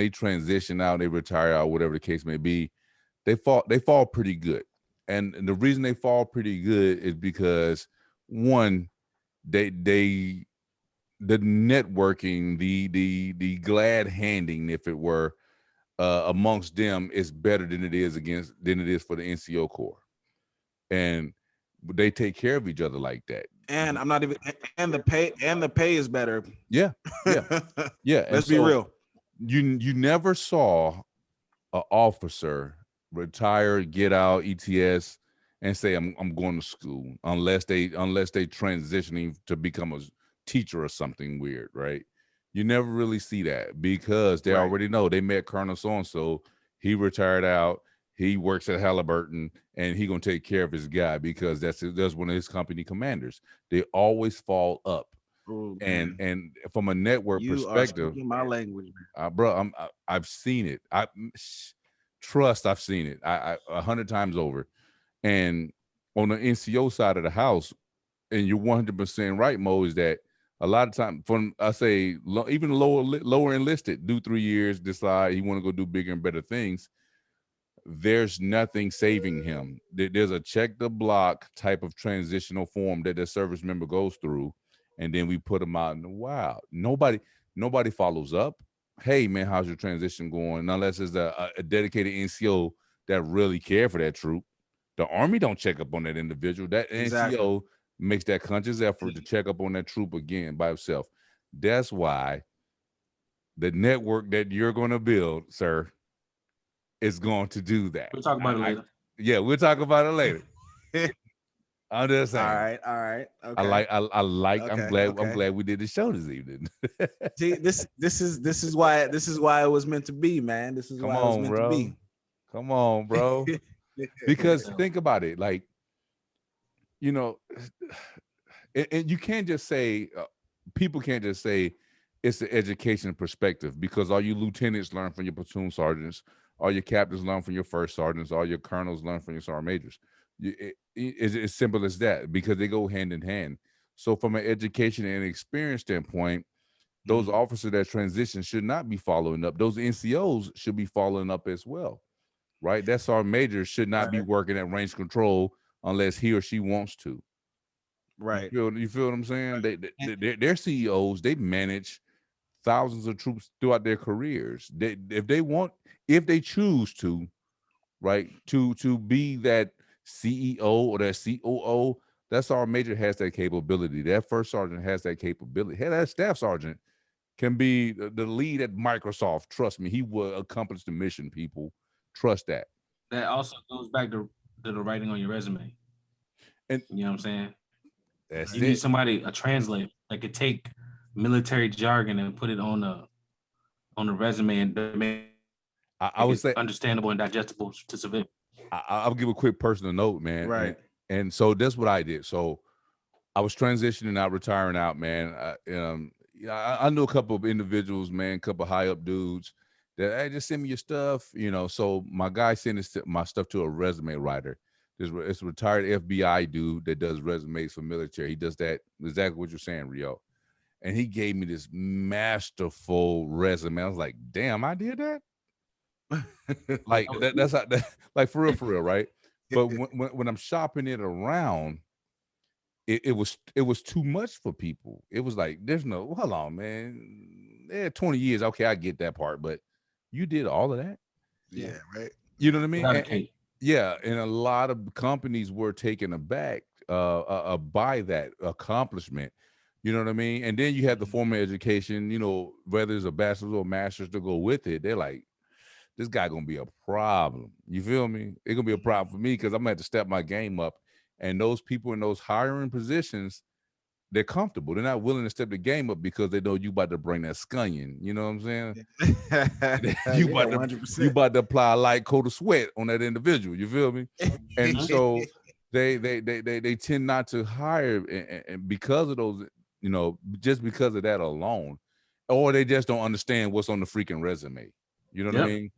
transition out, they retire out, whatever the case may be, they fall pretty good. And the reason they fall pretty good is because, one, the networking, the glad handing, if it were, amongst them is better than it is for the NCO Corps, and they take care of each other like that. And I'm not even, and the pay is better. Yeah. Let's be real. You never saw an officer retire, get out ETS, and say I'm going to school, unless they transitioning to become a teacher or something weird, right? You never really see that, because they already know they met Colonel so-and-so, he retired out, he works at Halliburton, and he gonna take care of his guy, because that's one of his company commanders. They always fall up. Ooh, and from a network perspective, my language, bro, I've seen it. I've seen it. I 100 times over. And on the NCO side of the house, and you're 100% right, Mo, is that a lot of times, from I say even lower enlisted, do 3 years, decide he want to go do bigger and better things. There's nothing saving him. There's a check the block type of transitional form that the service member goes through, and then we put them out in the wild. Nobody follows up. Hey man, how's your transition going? Unless it's a dedicated NCO that really care for that troop. The Army don't check up on that individual. That NCO makes that conscious effort to check up on that troop again by himself. That's why the network that you're going to build, sir, is going to do that. We'll talk about it later. We'll talk about it later. I'm just saying. All right. Okay. I like. Okay, I'm glad we did the show this evening. See, this is why it was meant to be, man. This is why it was meant to be. Come on, bro. Because think about it, like, and you can't just say, people can't just say it's the education perspective, because all you lieutenants learn from your platoon sergeants, all your captains learn from your first sergeants, all your colonels learn from your sergeant majors. It's as simple as that, because they go hand in hand. So from an education and experience standpoint, those officers that transition should not be following up. Those NCOs should be following up as well, right? That sergeant major should not be working at range control unless he or she wants to. Right. You feel what I'm saying? They're CEOs. They manage thousands of troops throughout their careers. If they choose to, right, to be that CEO or that COO That sergeant major has that capability. That first sergeant has that capability. Hey, that staff sergeant can be the lead at Microsoft. Trust me, he will accomplish the mission, people. Trust that. That also goes back to the writing on your resume. And you know what I'm saying? That's you need it. somebody, a translator, that could take military jargon and put it on the resume and make I would say understandable and digestible to civilians. I'll give a quick personal note, man. Right. And so that's what I did. So I was transitioning out, retiring out, man. I knew a couple of individuals, man, a couple of high up dudes that, hey, just send me your stuff, So my guy sent my stuff to a resume writer. It's a retired FBI dude that does resumes for military. He does that exactly what you're saying, Rio. And he gave me this masterful resume. I was like, damn, I did that. Like that's how, like for real, right? But when I'm shopping it around, it was too much for people. It was like, there's no, hold on, man. 20 years, okay, I get that part, but you did all of that. Yeah, right. You know what I mean? And a lot of companies were taken aback by that accomplishment. You know what I mean? And then you have the formal education, whether it's a bachelor's or master's to go with it. They're like, this guy gonna be a problem. You feel me? It's gonna be a problem for me because I'm gonna have to step my game up. And those people in those hiring positions, they're comfortable. They're not willing to step the game up because they know you about to bring that scunion. You know what I'm saying? you about to apply a light coat of sweat on that individual. You feel me? And so they tend not to hire, and because of those, just because of that alone, or they just don't understand what's on the freaking resume. You know what I mean?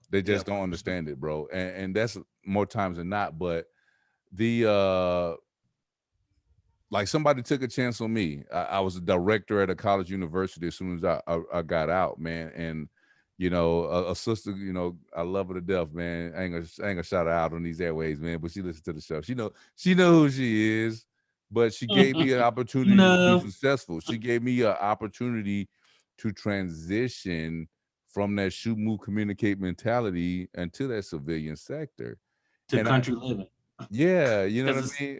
They just don't understand it, bro. And that's more times than not. But the like somebody took a chance on me. I was a director at a college university as soon as I got out, man. And a sister, I love her to death, man. I ain't gonna shout her out on these airways, man. But she listens to the show. She know who she is. But she gave me an opportunity to be successful. She gave me an opportunity to transition from that shoot, move, communicate mentality into that civilian sector. To country living. Yeah, you know what I mean?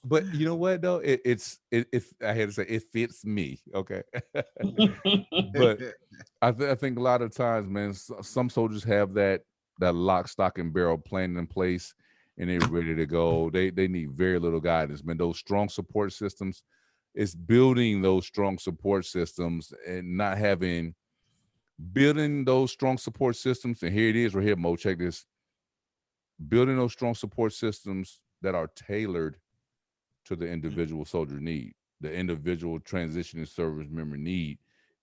But you know what though? I had to say it fits me. Okay. But I think a lot of times, man, some soldiers have that lock, stock, and barrel plan in place and they're ready to go. They need very little guidance, man. Those strong support systems, it's building those strong support systems and not building those strong support systems. And here it is right here, Mo, check this. Building those strong support systems that are tailored to the individual soldier need, the individual transitioning service member need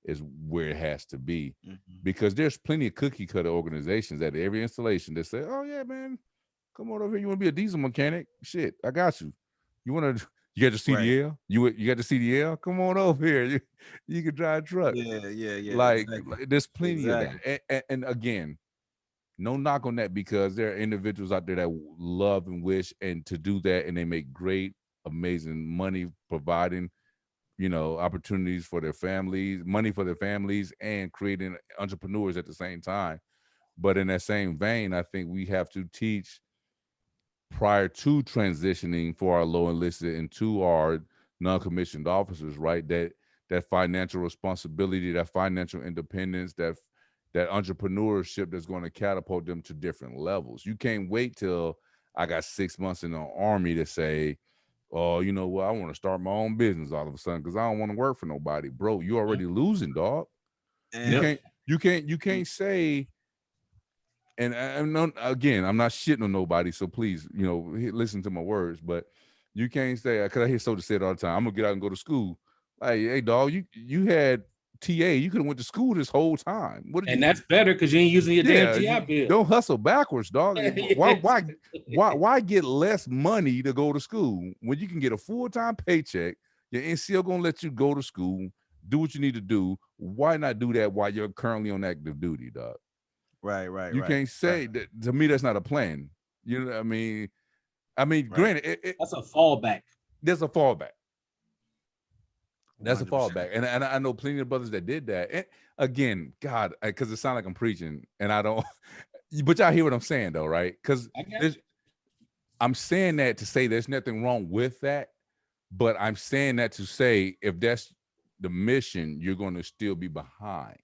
is where it has to be. Because there's plenty of cookie cutter organizations at every installation that say, oh yeah, man, come on over here. You want to be a diesel mechanic? Shit, I got you. You got your CDL? Right. You got the CDL? Come on over here. You can drive a truck. Yeah. Like there's plenty of that. And again, no knock on that, because there are individuals out there that love and wish and to do that, and they make great, amazing money providing, opportunities for their families, money for their families, and creating entrepreneurs at the same time. But in that same vein, I think we have to teach prior to transitioning for our low enlisted and to our non-commissioned officers, right? That financial responsibility, that financial independence, that entrepreneurship that's going to catapult them to different levels. You can't wait till I got 6 months in the Army to say, oh, you know what, I want to start my own business all of a sudden because I don't want to work for nobody. Bro, you already losing, dog. You can't say, and I'm not shitting on nobody, so please, listen to my words, but you can't say, because I hear soldiers say it all the time, I'm gonna get out and go to school. Like, hey, dog, you had TA, you could have went to school this whole time. That's better because you ain't using your damn GI Bill. Don't hustle backwards, dog. Why get less money to go to school when you can get a full-time paycheck? Your NCO gonna let you go to school, do what you need to do. Why not do that while you're currently on active duty, dog? Right. You can't say that. To me, that's not a plan. You know what I mean? Granted, that's a fallback. There's a fallback. That's 100%. A fallback. And I know plenty of brothers that did that. And again, God, because it sounds like I'm preaching, and I don't. But y'all hear what I'm saying though, right? Because I'm saying that to say there's nothing wrong with that, but I'm saying that to say if that's the mission, you're going to still be behind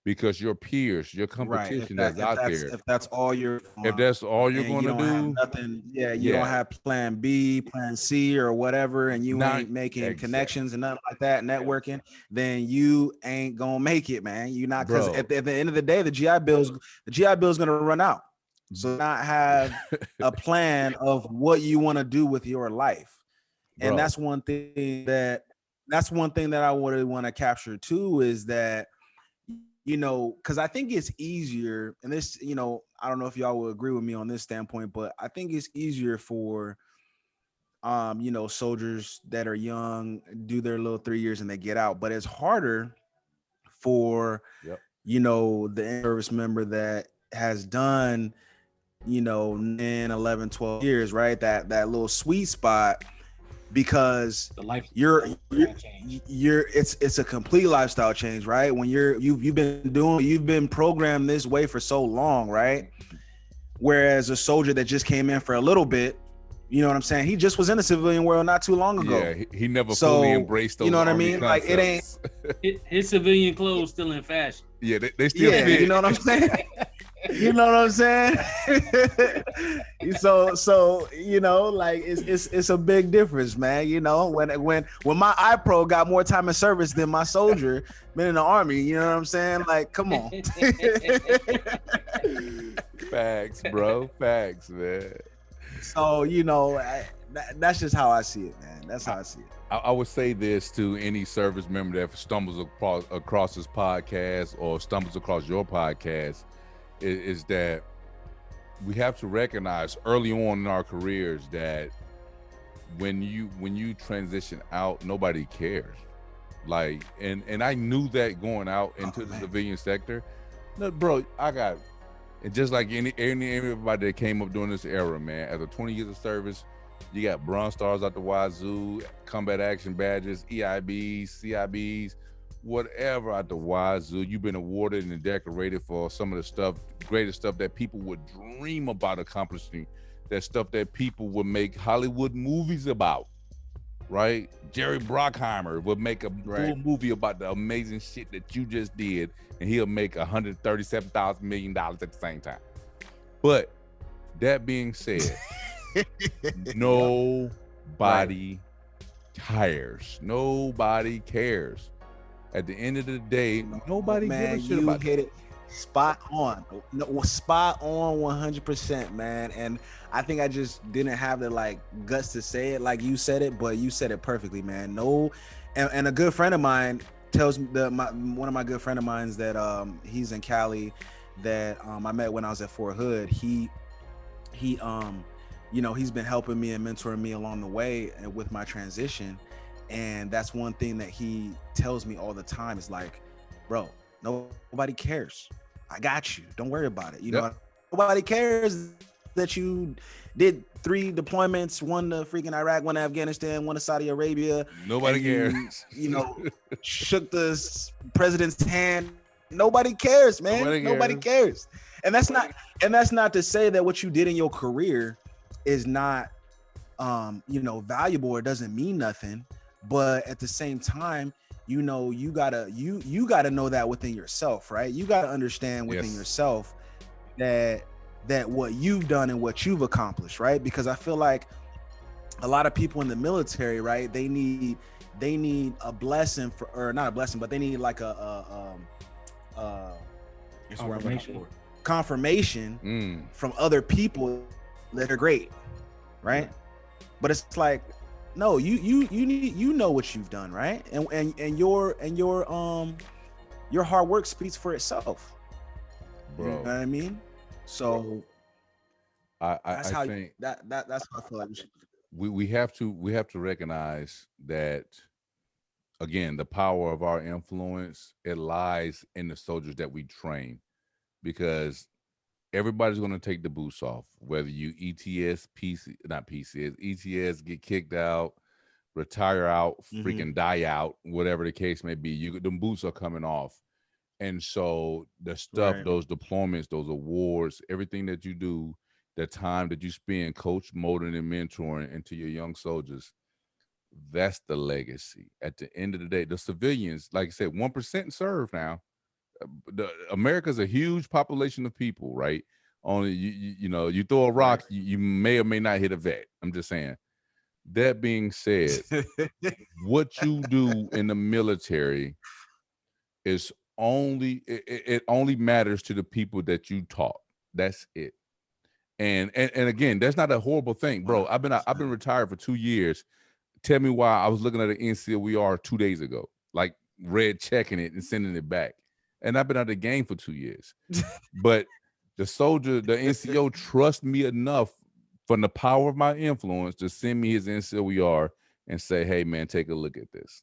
because your peers, your competition that's out there. If that's all if that's all you're going to do, have nothing. Yeah, you don't have plan B, plan C, or whatever, and you ain't making connections and nothing like that, networking. Then you ain't gonna make it, man. You're not, because at the end of the day, the GI Bill's gonna run out. So not have a plan of what you want to do with your life. And that's one thing that I would want to capture too, is that, you know, because I think it's easier, and this, you know, I don't know if y'all will agree with me on this standpoint, but I think it's easier for you know, soldiers that are young, do their little 3 years and they get out, but it's harder for you know, the service member that has done, you know, 10, 11, 12 years, right? That little sweet spot, because the life you're it's a complete lifestyle change, right? When you've been programmed this way for so long, right? Whereas a soldier that just came in for a little bit, you know what I'm saying, he just was in the civilian world not too long ago. Yeah, he never fully embraced those, you know what I mean, concepts. Like it ain't his civilian clothes still in fashion. Yeah, they still fit. You know what I'm saying. You know what I'm saying? so you know, like it's a big difference, man. You know, when my iPro got more time in service than my soldier been in the army, you know what I'm saying? Like, come on. Facts, bro. Facts, man. So, you know, that's just how I see it, man. That's how I see it. I would say this to any service member that stumbles across this podcast or stumbles across your podcast, is that we have to recognize early on in our careers that when you transition out, nobody cares. Like, and I knew that going out into the civilian sector. No, bro, and just like everybody that came up during this era, man, after 20 years of service, you got Bronze Stars out the wazoo, combat action badges, EIBs, CIBs, whatever out the wazoo. You've been awarded and decorated for some of the greatest stuff that people would dream about accomplishing. That stuff that people would make Hollywood movies about, right? Jerry Bruckheimer would make a full movie about the amazing shit that you just did, and he'll make $137,000 million at the same time. But that being said, nobody cares. Nobody cares. At the end of the day, nobody gives a shit about it. Spot on. No, spot on 100%, man. And I think I just didn't have the guts to say it like you said it, but you said it perfectly, man. And a good friend of mine tells me one of my good friend of mine's that he's in Cali, that I met when I was at Fort Hood. He you know, he's been helping me and mentoring me along the way with my transition. And that's one thing that he tells me all the time is like, bro, nobody cares. I got you. Don't worry about it. You know, nobody cares that you did 3 deployments, one to freaking Iraq, one to Afghanistan, one to Saudi Arabia. Nobody cares. You know, shook the president's hand. Nobody cares, man. Nobody cares. And that's not to say that what you did in your career is not you know, valuable or doesn't mean nothing. But at the same time, you know, you gotta know that within yourself, right? You gotta understand within yourself that what you've done and what you've accomplished, right? Because I feel like a lot of people in the military, right, they need a blessing or not a blessing, but they need like confirmation from other people that are great, right? But it's like, no, you need, you know what you've done, right? And your hard work speaks for itself, bro. You know what I mean? So I think that's how I feel like we have to recognize that, again, the power of our influence, it lies in the soldiers that we train, because everybody's going to take the boots off, whether you ETS, ETS, get kicked out, retire out, freaking die out, whatever the case may be. Them boots are coming off. And so the stuff, those deployments, those awards, everything that you do, the time that you spend coach, molding, and mentoring into your young soldiers, that's the legacy. At the end of the day, the civilians, like I said, 1% serve now. America's a huge population of people, right? Only you know, you throw a rock, you may or may not hit a vet. I'm just saying. That being said, what you do in the military is it only matters to the people that you taught. That's it. And again, that's not a horrible thing, bro. I've been retired for 2 years. Tell me why I was looking at an NCOER 2 days ago, like red checking it and sending it back. And I've been out of the game for 2 years. But the NCO trust me enough from the power of my influence to send me his NCOER and say, hey man, take a look at this.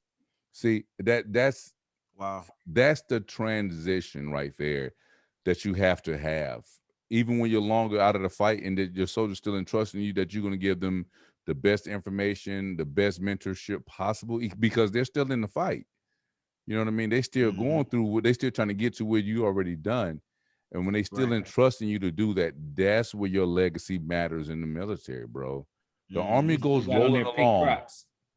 See, that's the transition right there that you have to have. Even when you're longer out of the fight and that your soldiers still entrusting you, that you're going to give them the best information, the best mentorship possible, because they're still in the fight. You know what I mean? They still going through what they still trying to get to where you already done. And when they still entrusting you to do that, that's where your legacy matters in the military, bro. The Army goes rolling along.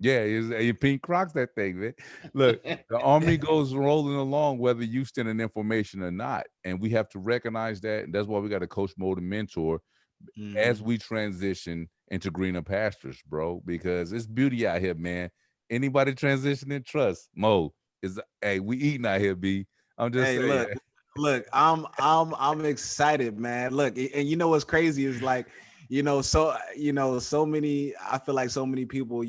Yeah, it's pink Crocs, that thing, man. Look, the Army goes rolling along whether you send an information or not. And we have to recognize that. And that's why we got to coach, mold, and mentor as we transition into greener pastures, bro, because it's beauty out here, man. Anybody transitioning, trust. Mo, hey, we eating out here, B. I'm just saying. Look, I'm excited, man. Look, and you know what's crazy is like, so many, I feel like so many people,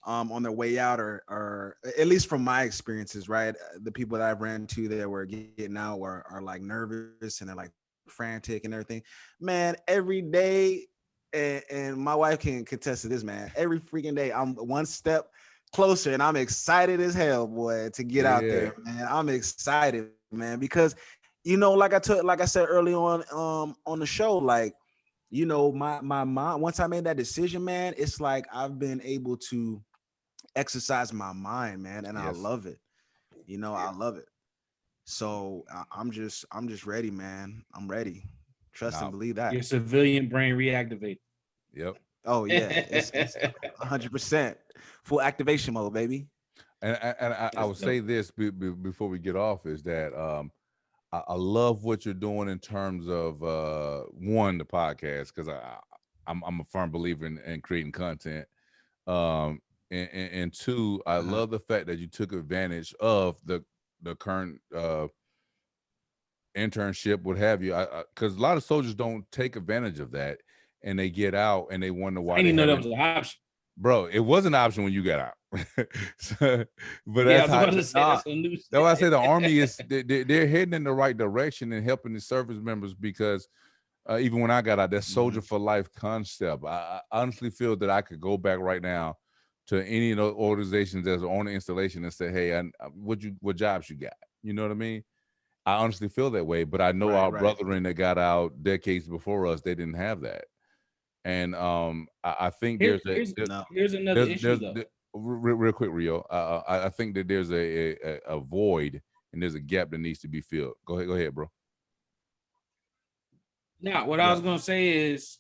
on their way out or at least from my experiences, right? The people that I've ran to that were getting out are like nervous and they're like frantic and everything. Man, every day, and my wife can contest to this, man. Every freaking day, I'm one step closer, and I'm excited as hell, boy, to get out there, man. I'm excited, man, because like I said early on the show, like, my mind, once I made that decision, man, it's like I've been able to exercise my mind, man, and I love it. I love it. So I'm just ready, man. I'm ready. Trust and believe that. Your civilian brain reactivated. Yep. Oh yeah, it's 100% full activation mode, baby. And I would say this before we get off is that I love what you're doing in terms of one, the podcast, because I'm a firm believer in creating content. And two, I love the fact that you took advantage of the current internship, what have you, because a lot of soldiers don't take advantage of that, and they get out and they wonder why. I didn't know that was an option, bro. It was an option when you got out. But that's why I say the Army is they're heading in the right direction and helping the service members, because even when I got out, that soldier for life concept, I honestly feel that I could go back right now to any of those organizations that's on the installation and say, hey, what jobs you got? You know what I mean? I honestly feel that way, but I know our brethren that got out decades before us, they didn't have that. And I think here's another issue though. Real quick, Rio. I think that there's a void and there's a gap that needs to be filled. Go ahead, bro. Now, what I was gonna say is,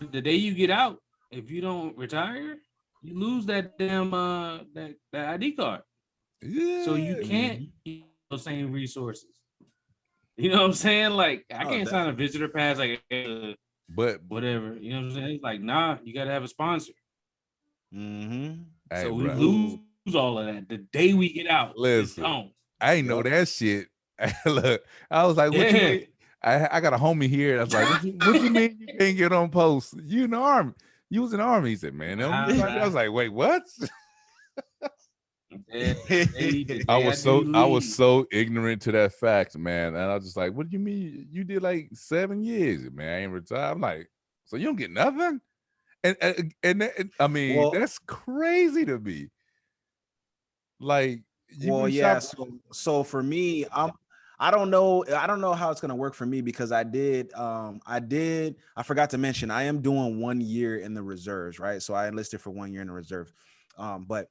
the day you get out, if you don't retire, you lose that damn that ID card. Yeah. So you can't use those same resources. You know what I'm saying? Like, I can't sign a visitor pass, like, but whatever. You know what I'm saying? It's like, nah, you gotta have a sponsor. Hey, so we lose all of that the day we get out. Listen, I ain't know that shit. Look, I was like, what you mean? I got a homie here. I was like, what you mean you can't get on post? You in the Army. You was in the Army. He said, man. I was like, wait, what? I was so ignorant to that fact, man. And I was just like, what do you mean? You did like 7 years, man. I ain't retired. I'm like, so you don't get nothing? And I mean, that's crazy to me. Like, so for me, I don't know how it's gonna work for me, because I forgot to mention, I am doing 1 year in the reserves, right? So I enlisted for 1 year in the reserves. But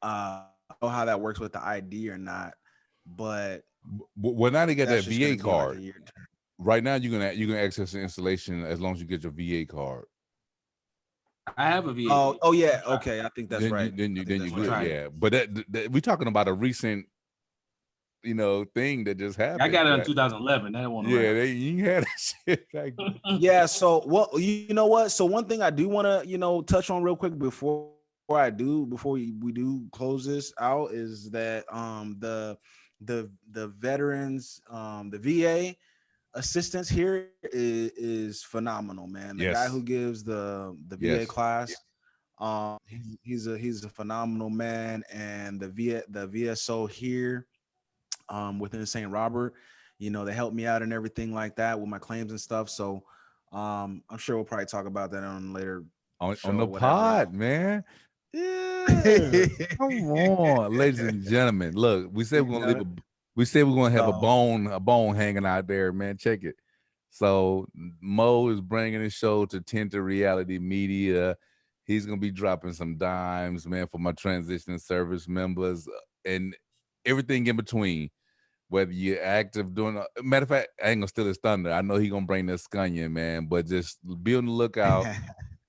I don't know how that works with the ID or not. but well, now they got that that's just VA gonna be like a card. year. Right now, you're gonna access the installation as long as you get your VA card. I have a VA. Oh yeah, okay. I think that's Then right. you good. right. Yeah, but that we're talking about a recent, thing that just happened. I got it in right? 2011. That one. Yeah, you had that shit. Yeah. So you know what? So one thing I do want to touch on real quick before we do close this out is that the veterans the VA assistance here is phenomenal, man. The guy who gives the VA class, he's a phenomenal man, and the VSO here within St. Robert, they helped me out and everything like that with my claims and stuff. So I'm sure we'll probably talk about that on later on the pod, man. Yeah, come on, ladies and gentlemen. Look, we said we're gonna we're gonna have a bone hanging out there, man. Check it. So Mo is bringing his show to Tinted Reality Media. He's gonna be dropping some dimes, man, for my transitioning service members and everything in between. Whether you're active doing, matter of fact, I ain't gonna steal his thunder. I know he gonna bring that scunion, man. But just be on the lookout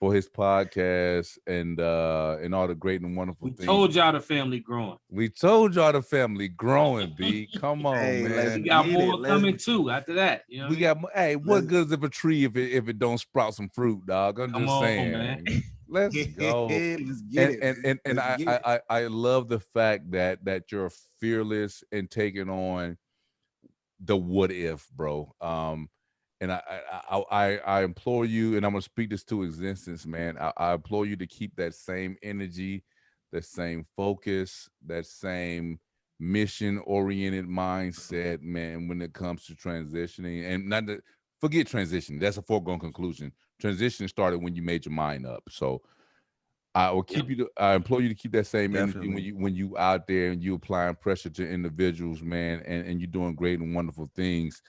for his podcast and all the great and wonderful things. We told y'all the family growing. We told y'all the family growing, B. Come on, man. We got more coming too after that. We got what good is if a tree if it don't sprout some fruit, dog? I'm just saying. Man. Let's go. Let's get it. And I love the fact that you're fearless in taking on the what if, bro. And I implore you, and I'm gonna speak this to existence, man. I implore you to keep that same energy, that same focus, that same mission-oriented mindset, man, when it comes to transitioning. And not to forget transition. That's a foregone conclusion. Transition started when you made your mind up. So I will keep I implore you to keep that same energy when you out there and you applying pressure to individuals, man, and you're doing great and wonderful things.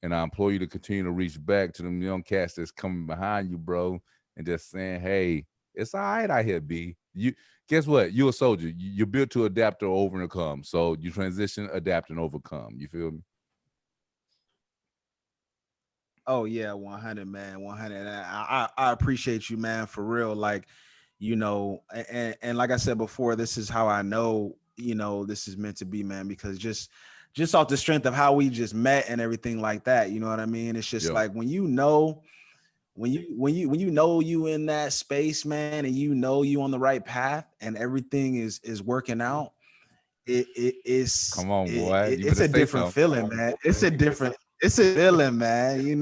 And I implore you to continue to reach back to them young cats that's coming behind you, bro, and just saying, hey, it's all right out here, B. You guess what? You're a soldier. You're built to adapt or overcome. So you transition, adapt, and overcome. You feel me? Oh yeah, 100, man, 100. I appreciate you, man, for real. Like, and like I said before, this is how I know, this is meant to be, man, because just off the strength of how we just met and everything like that, you know what I mean? It's just like when you know you in that space, man, and you on the right path and everything is working out, it's come on, boy. It's a different feeling, man. It's a feeling, man,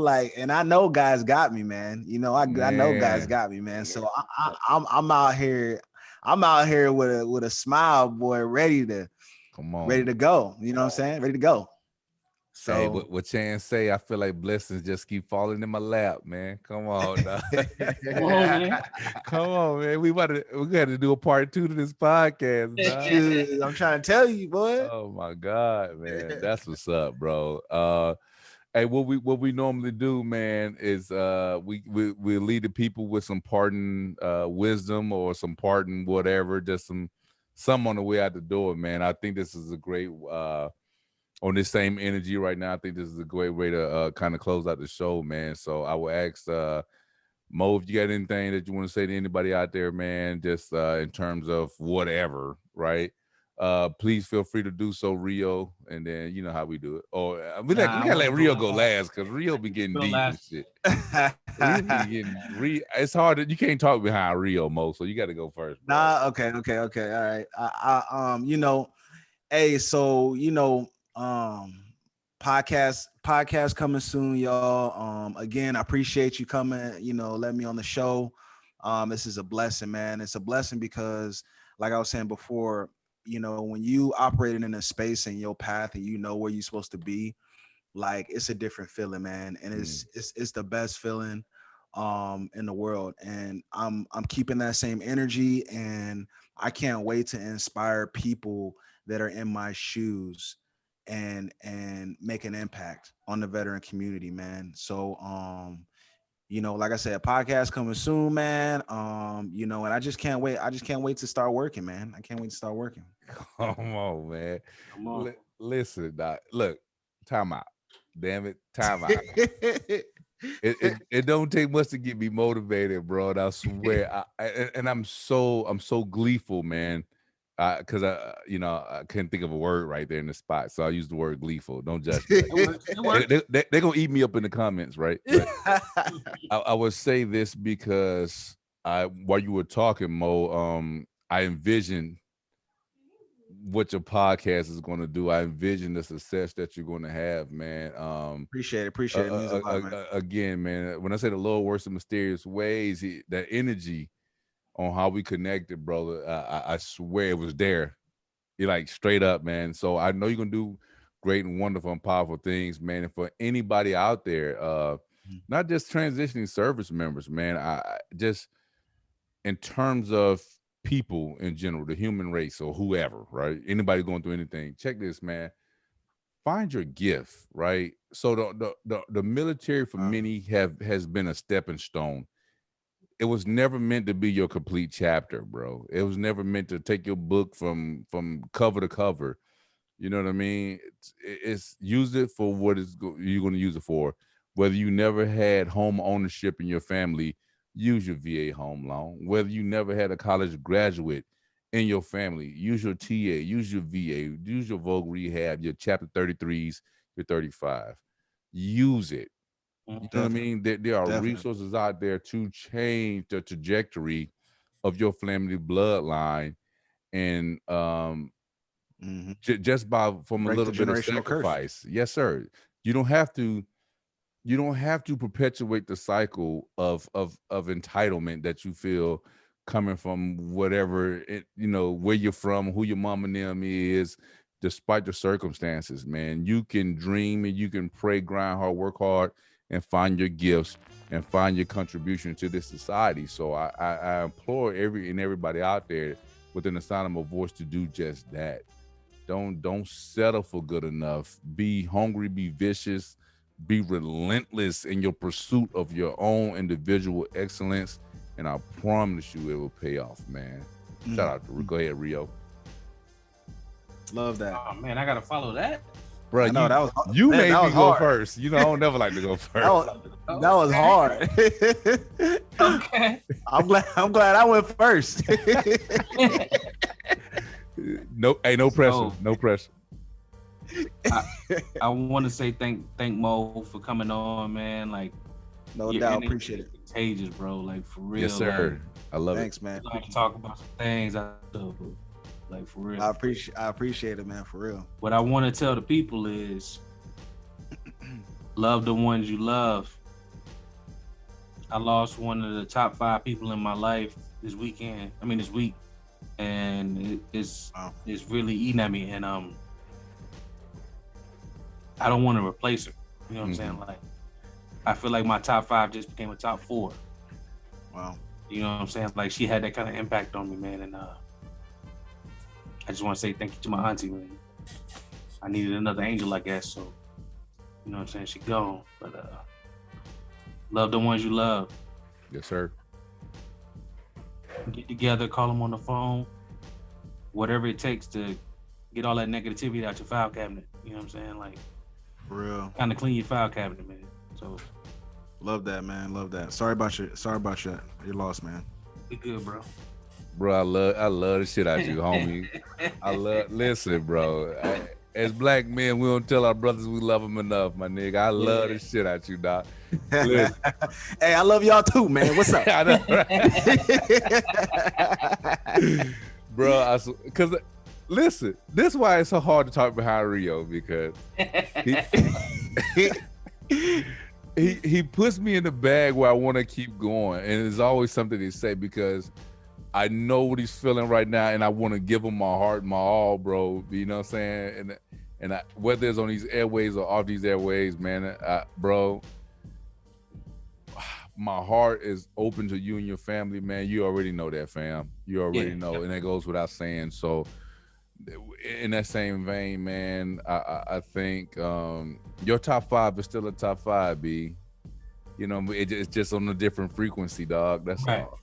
like, and I know guys got me, man. I know guys got me, man. So I'm out here with a smile, boy, ready to go. You know what I'm saying? Ready to go. So hey, what Chan say? I feel like blessings just keep falling in my lap, man. Come on, dog. Come on, man. Come on, man. We got to do a part 2 to this podcast, dog. I'm trying to tell you, boy. Oh my God, man. That's what's up, bro. Hey, what we normally do, man, is we lead the people with some parting wisdom or some parting whatever, just some on the way out the door, man. I think this is a great on this same energy right now. I think this is a great way to kind of close out the show, man. So I will ask Mo, if you got anything that you want to say to anybody out there, man, just in terms of whatever, right? Please feel free to do so, Rio, and then you know how we do it. Or we gotta let Rio go last because Rio be getting deep and shit. It's hard. You can't talk behind Rio, Mo, so you got to go first. Bro. Nah, okay, all right. Hey, so podcast coming soon, y'all. Again, I appreciate you coming, let me on the show. This is a blessing, man. It's a blessing because, like I was saying before, when you operating in a space and your path and you know where you're supposed to be, like, it's a different feeling, man. And it's the best feeling in the world. And I'm keeping that same energy, and I can't wait to inspire people that are in my shoes and make an impact on the veteran community, man. So You know, like I said, podcast coming soon, man. You know, and I just can't wait. I just can't wait to start working, man. I can't wait to start working. Come on, man. Come on. Listen, Doc. Look, time out. Damn it, time out. It don't take much to get me motivated, bro. And I swear, I'm so gleeful, man. Because I couldn't think of a word right there in the spot, so I used the word gleeful. Don't judge me. It works. They're gonna eat me up in the comments, right? But I would say this because while you were talking, Mo, I envisioned what your podcast is going to do. I envision the success that you're going to have, man. Appreciate it. Means a lot, man. Again, man, when I say the Lord works in mysterious ways, that energy on how we connected, brother, I swear it was there. You're like straight up, man. So I know you're going to do great and wonderful and powerful things, man. And for anybody out there, not just transitioning service members, man, I just in terms of people in general, the human race or whoever, right? Anybody going through anything, check this, man. Find your gift, right? So the military for many has been a stepping stone. It was never meant to be your complete chapter, bro. It was never meant to take your book from cover to cover. You know what I mean? It's use it for what you're going to use it for. Whether you never had home ownership in your family, use your VA home loan. Whether you never had a college graduate in your family, use your TA, use your VA, use your Vogue Rehab, your Chapter 33s, your 35. Use it. You know what I mean? There are resources out there to change the trajectory of your family bloodline, and just from a little bit of sacrifice. Curse. Yes, sir. You don't have to perpetuate the cycle of entitlement that you feel coming from whatever where you're from, who your mom and them is, despite the circumstances, man. You can dream and you can pray, grind hard, work hard, and find your gifts and find your contribution to this society. So I implore everybody out there within the sound of my voice to do just that. Don't settle for good enough. Be hungry, be vicious, be relentless in your pursuit of your own individual excellence, and I promise you it will pay off, man. Shout out to go ahead, Rio. Love that. Oh man, I gotta follow that. Bro, you made me go first. You know, I don't never like to go first. That was hard. Okay. I'm glad I went first. No pressure. No pressure. I want to say thank Mo for coming on, man. Like, no doubt, appreciate it. Contagious, bro. Like for real. Yes, sir. Like, I love Thanks, man. Like to talk about some things. Like for real. I appreciate it, man. For real. What I want to tell the people is, love the ones you love. I lost one of the top 5 people in my life this week, and it's really eating at me, and I don't want to replace her. You know what I'm saying? Like, I feel like my top 5 just became a top 4. Wow. You know what I'm saying? Like, she had that kind of impact on me, man, and I just want to say thank you to my auntie, man. I needed another angel, I guess, so you know what I'm saying? She gone, but love the ones you love. Yes, sir. Get together, call them on the phone, whatever it takes to get all that negativity out your file cabinet. You know what I'm saying? Like, for real. Kind of clean your file cabinet, man. So, love that, man. Love that. Sorry about your loss, man. Be good, bro. Bro, I love the shit out you, homie. Listen, bro. As black men, we don't tell our brothers we love them enough, my nigga. I love the shit out you, dog. Hey, I love y'all too, man. What's up? I know, right? Bro, because listen, this is why it's so hard to talk behind Rio, because he puts me in the bag where I want to keep going, and there's always something to say because I know what he's feeling right now, and I want to give him my heart and my all, bro. You know what I'm saying? And whether it's on these airways or off these airways, man, bro, my heart is open to you and your family, man. You already know that, fam. You already know, and that goes without saying. So, in that same vein, man, I think your top 5 is still a top 5, B. You you know, it's just on a different frequency, dog. That's Right. all.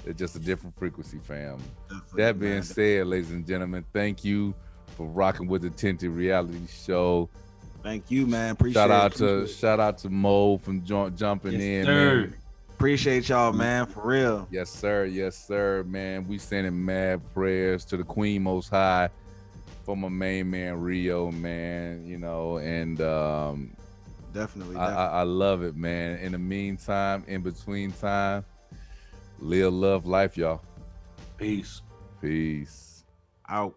It's just a different frequency, fam. Definitely, That being man. said, ladies and gentlemen, thank you for rocking with the Tinted Reality Show. Thank you, man. Appreciate Shout out to Mo from jumping in, sir. man. Appreciate y'all, man, for real. Yes, sir, man. We sending mad prayers to the Queen Most High for my main man Rio, man. You know, and Definitely. I love it, man. In the meantime, in between time, live, love, life, y'all. Peace. Peace. Out.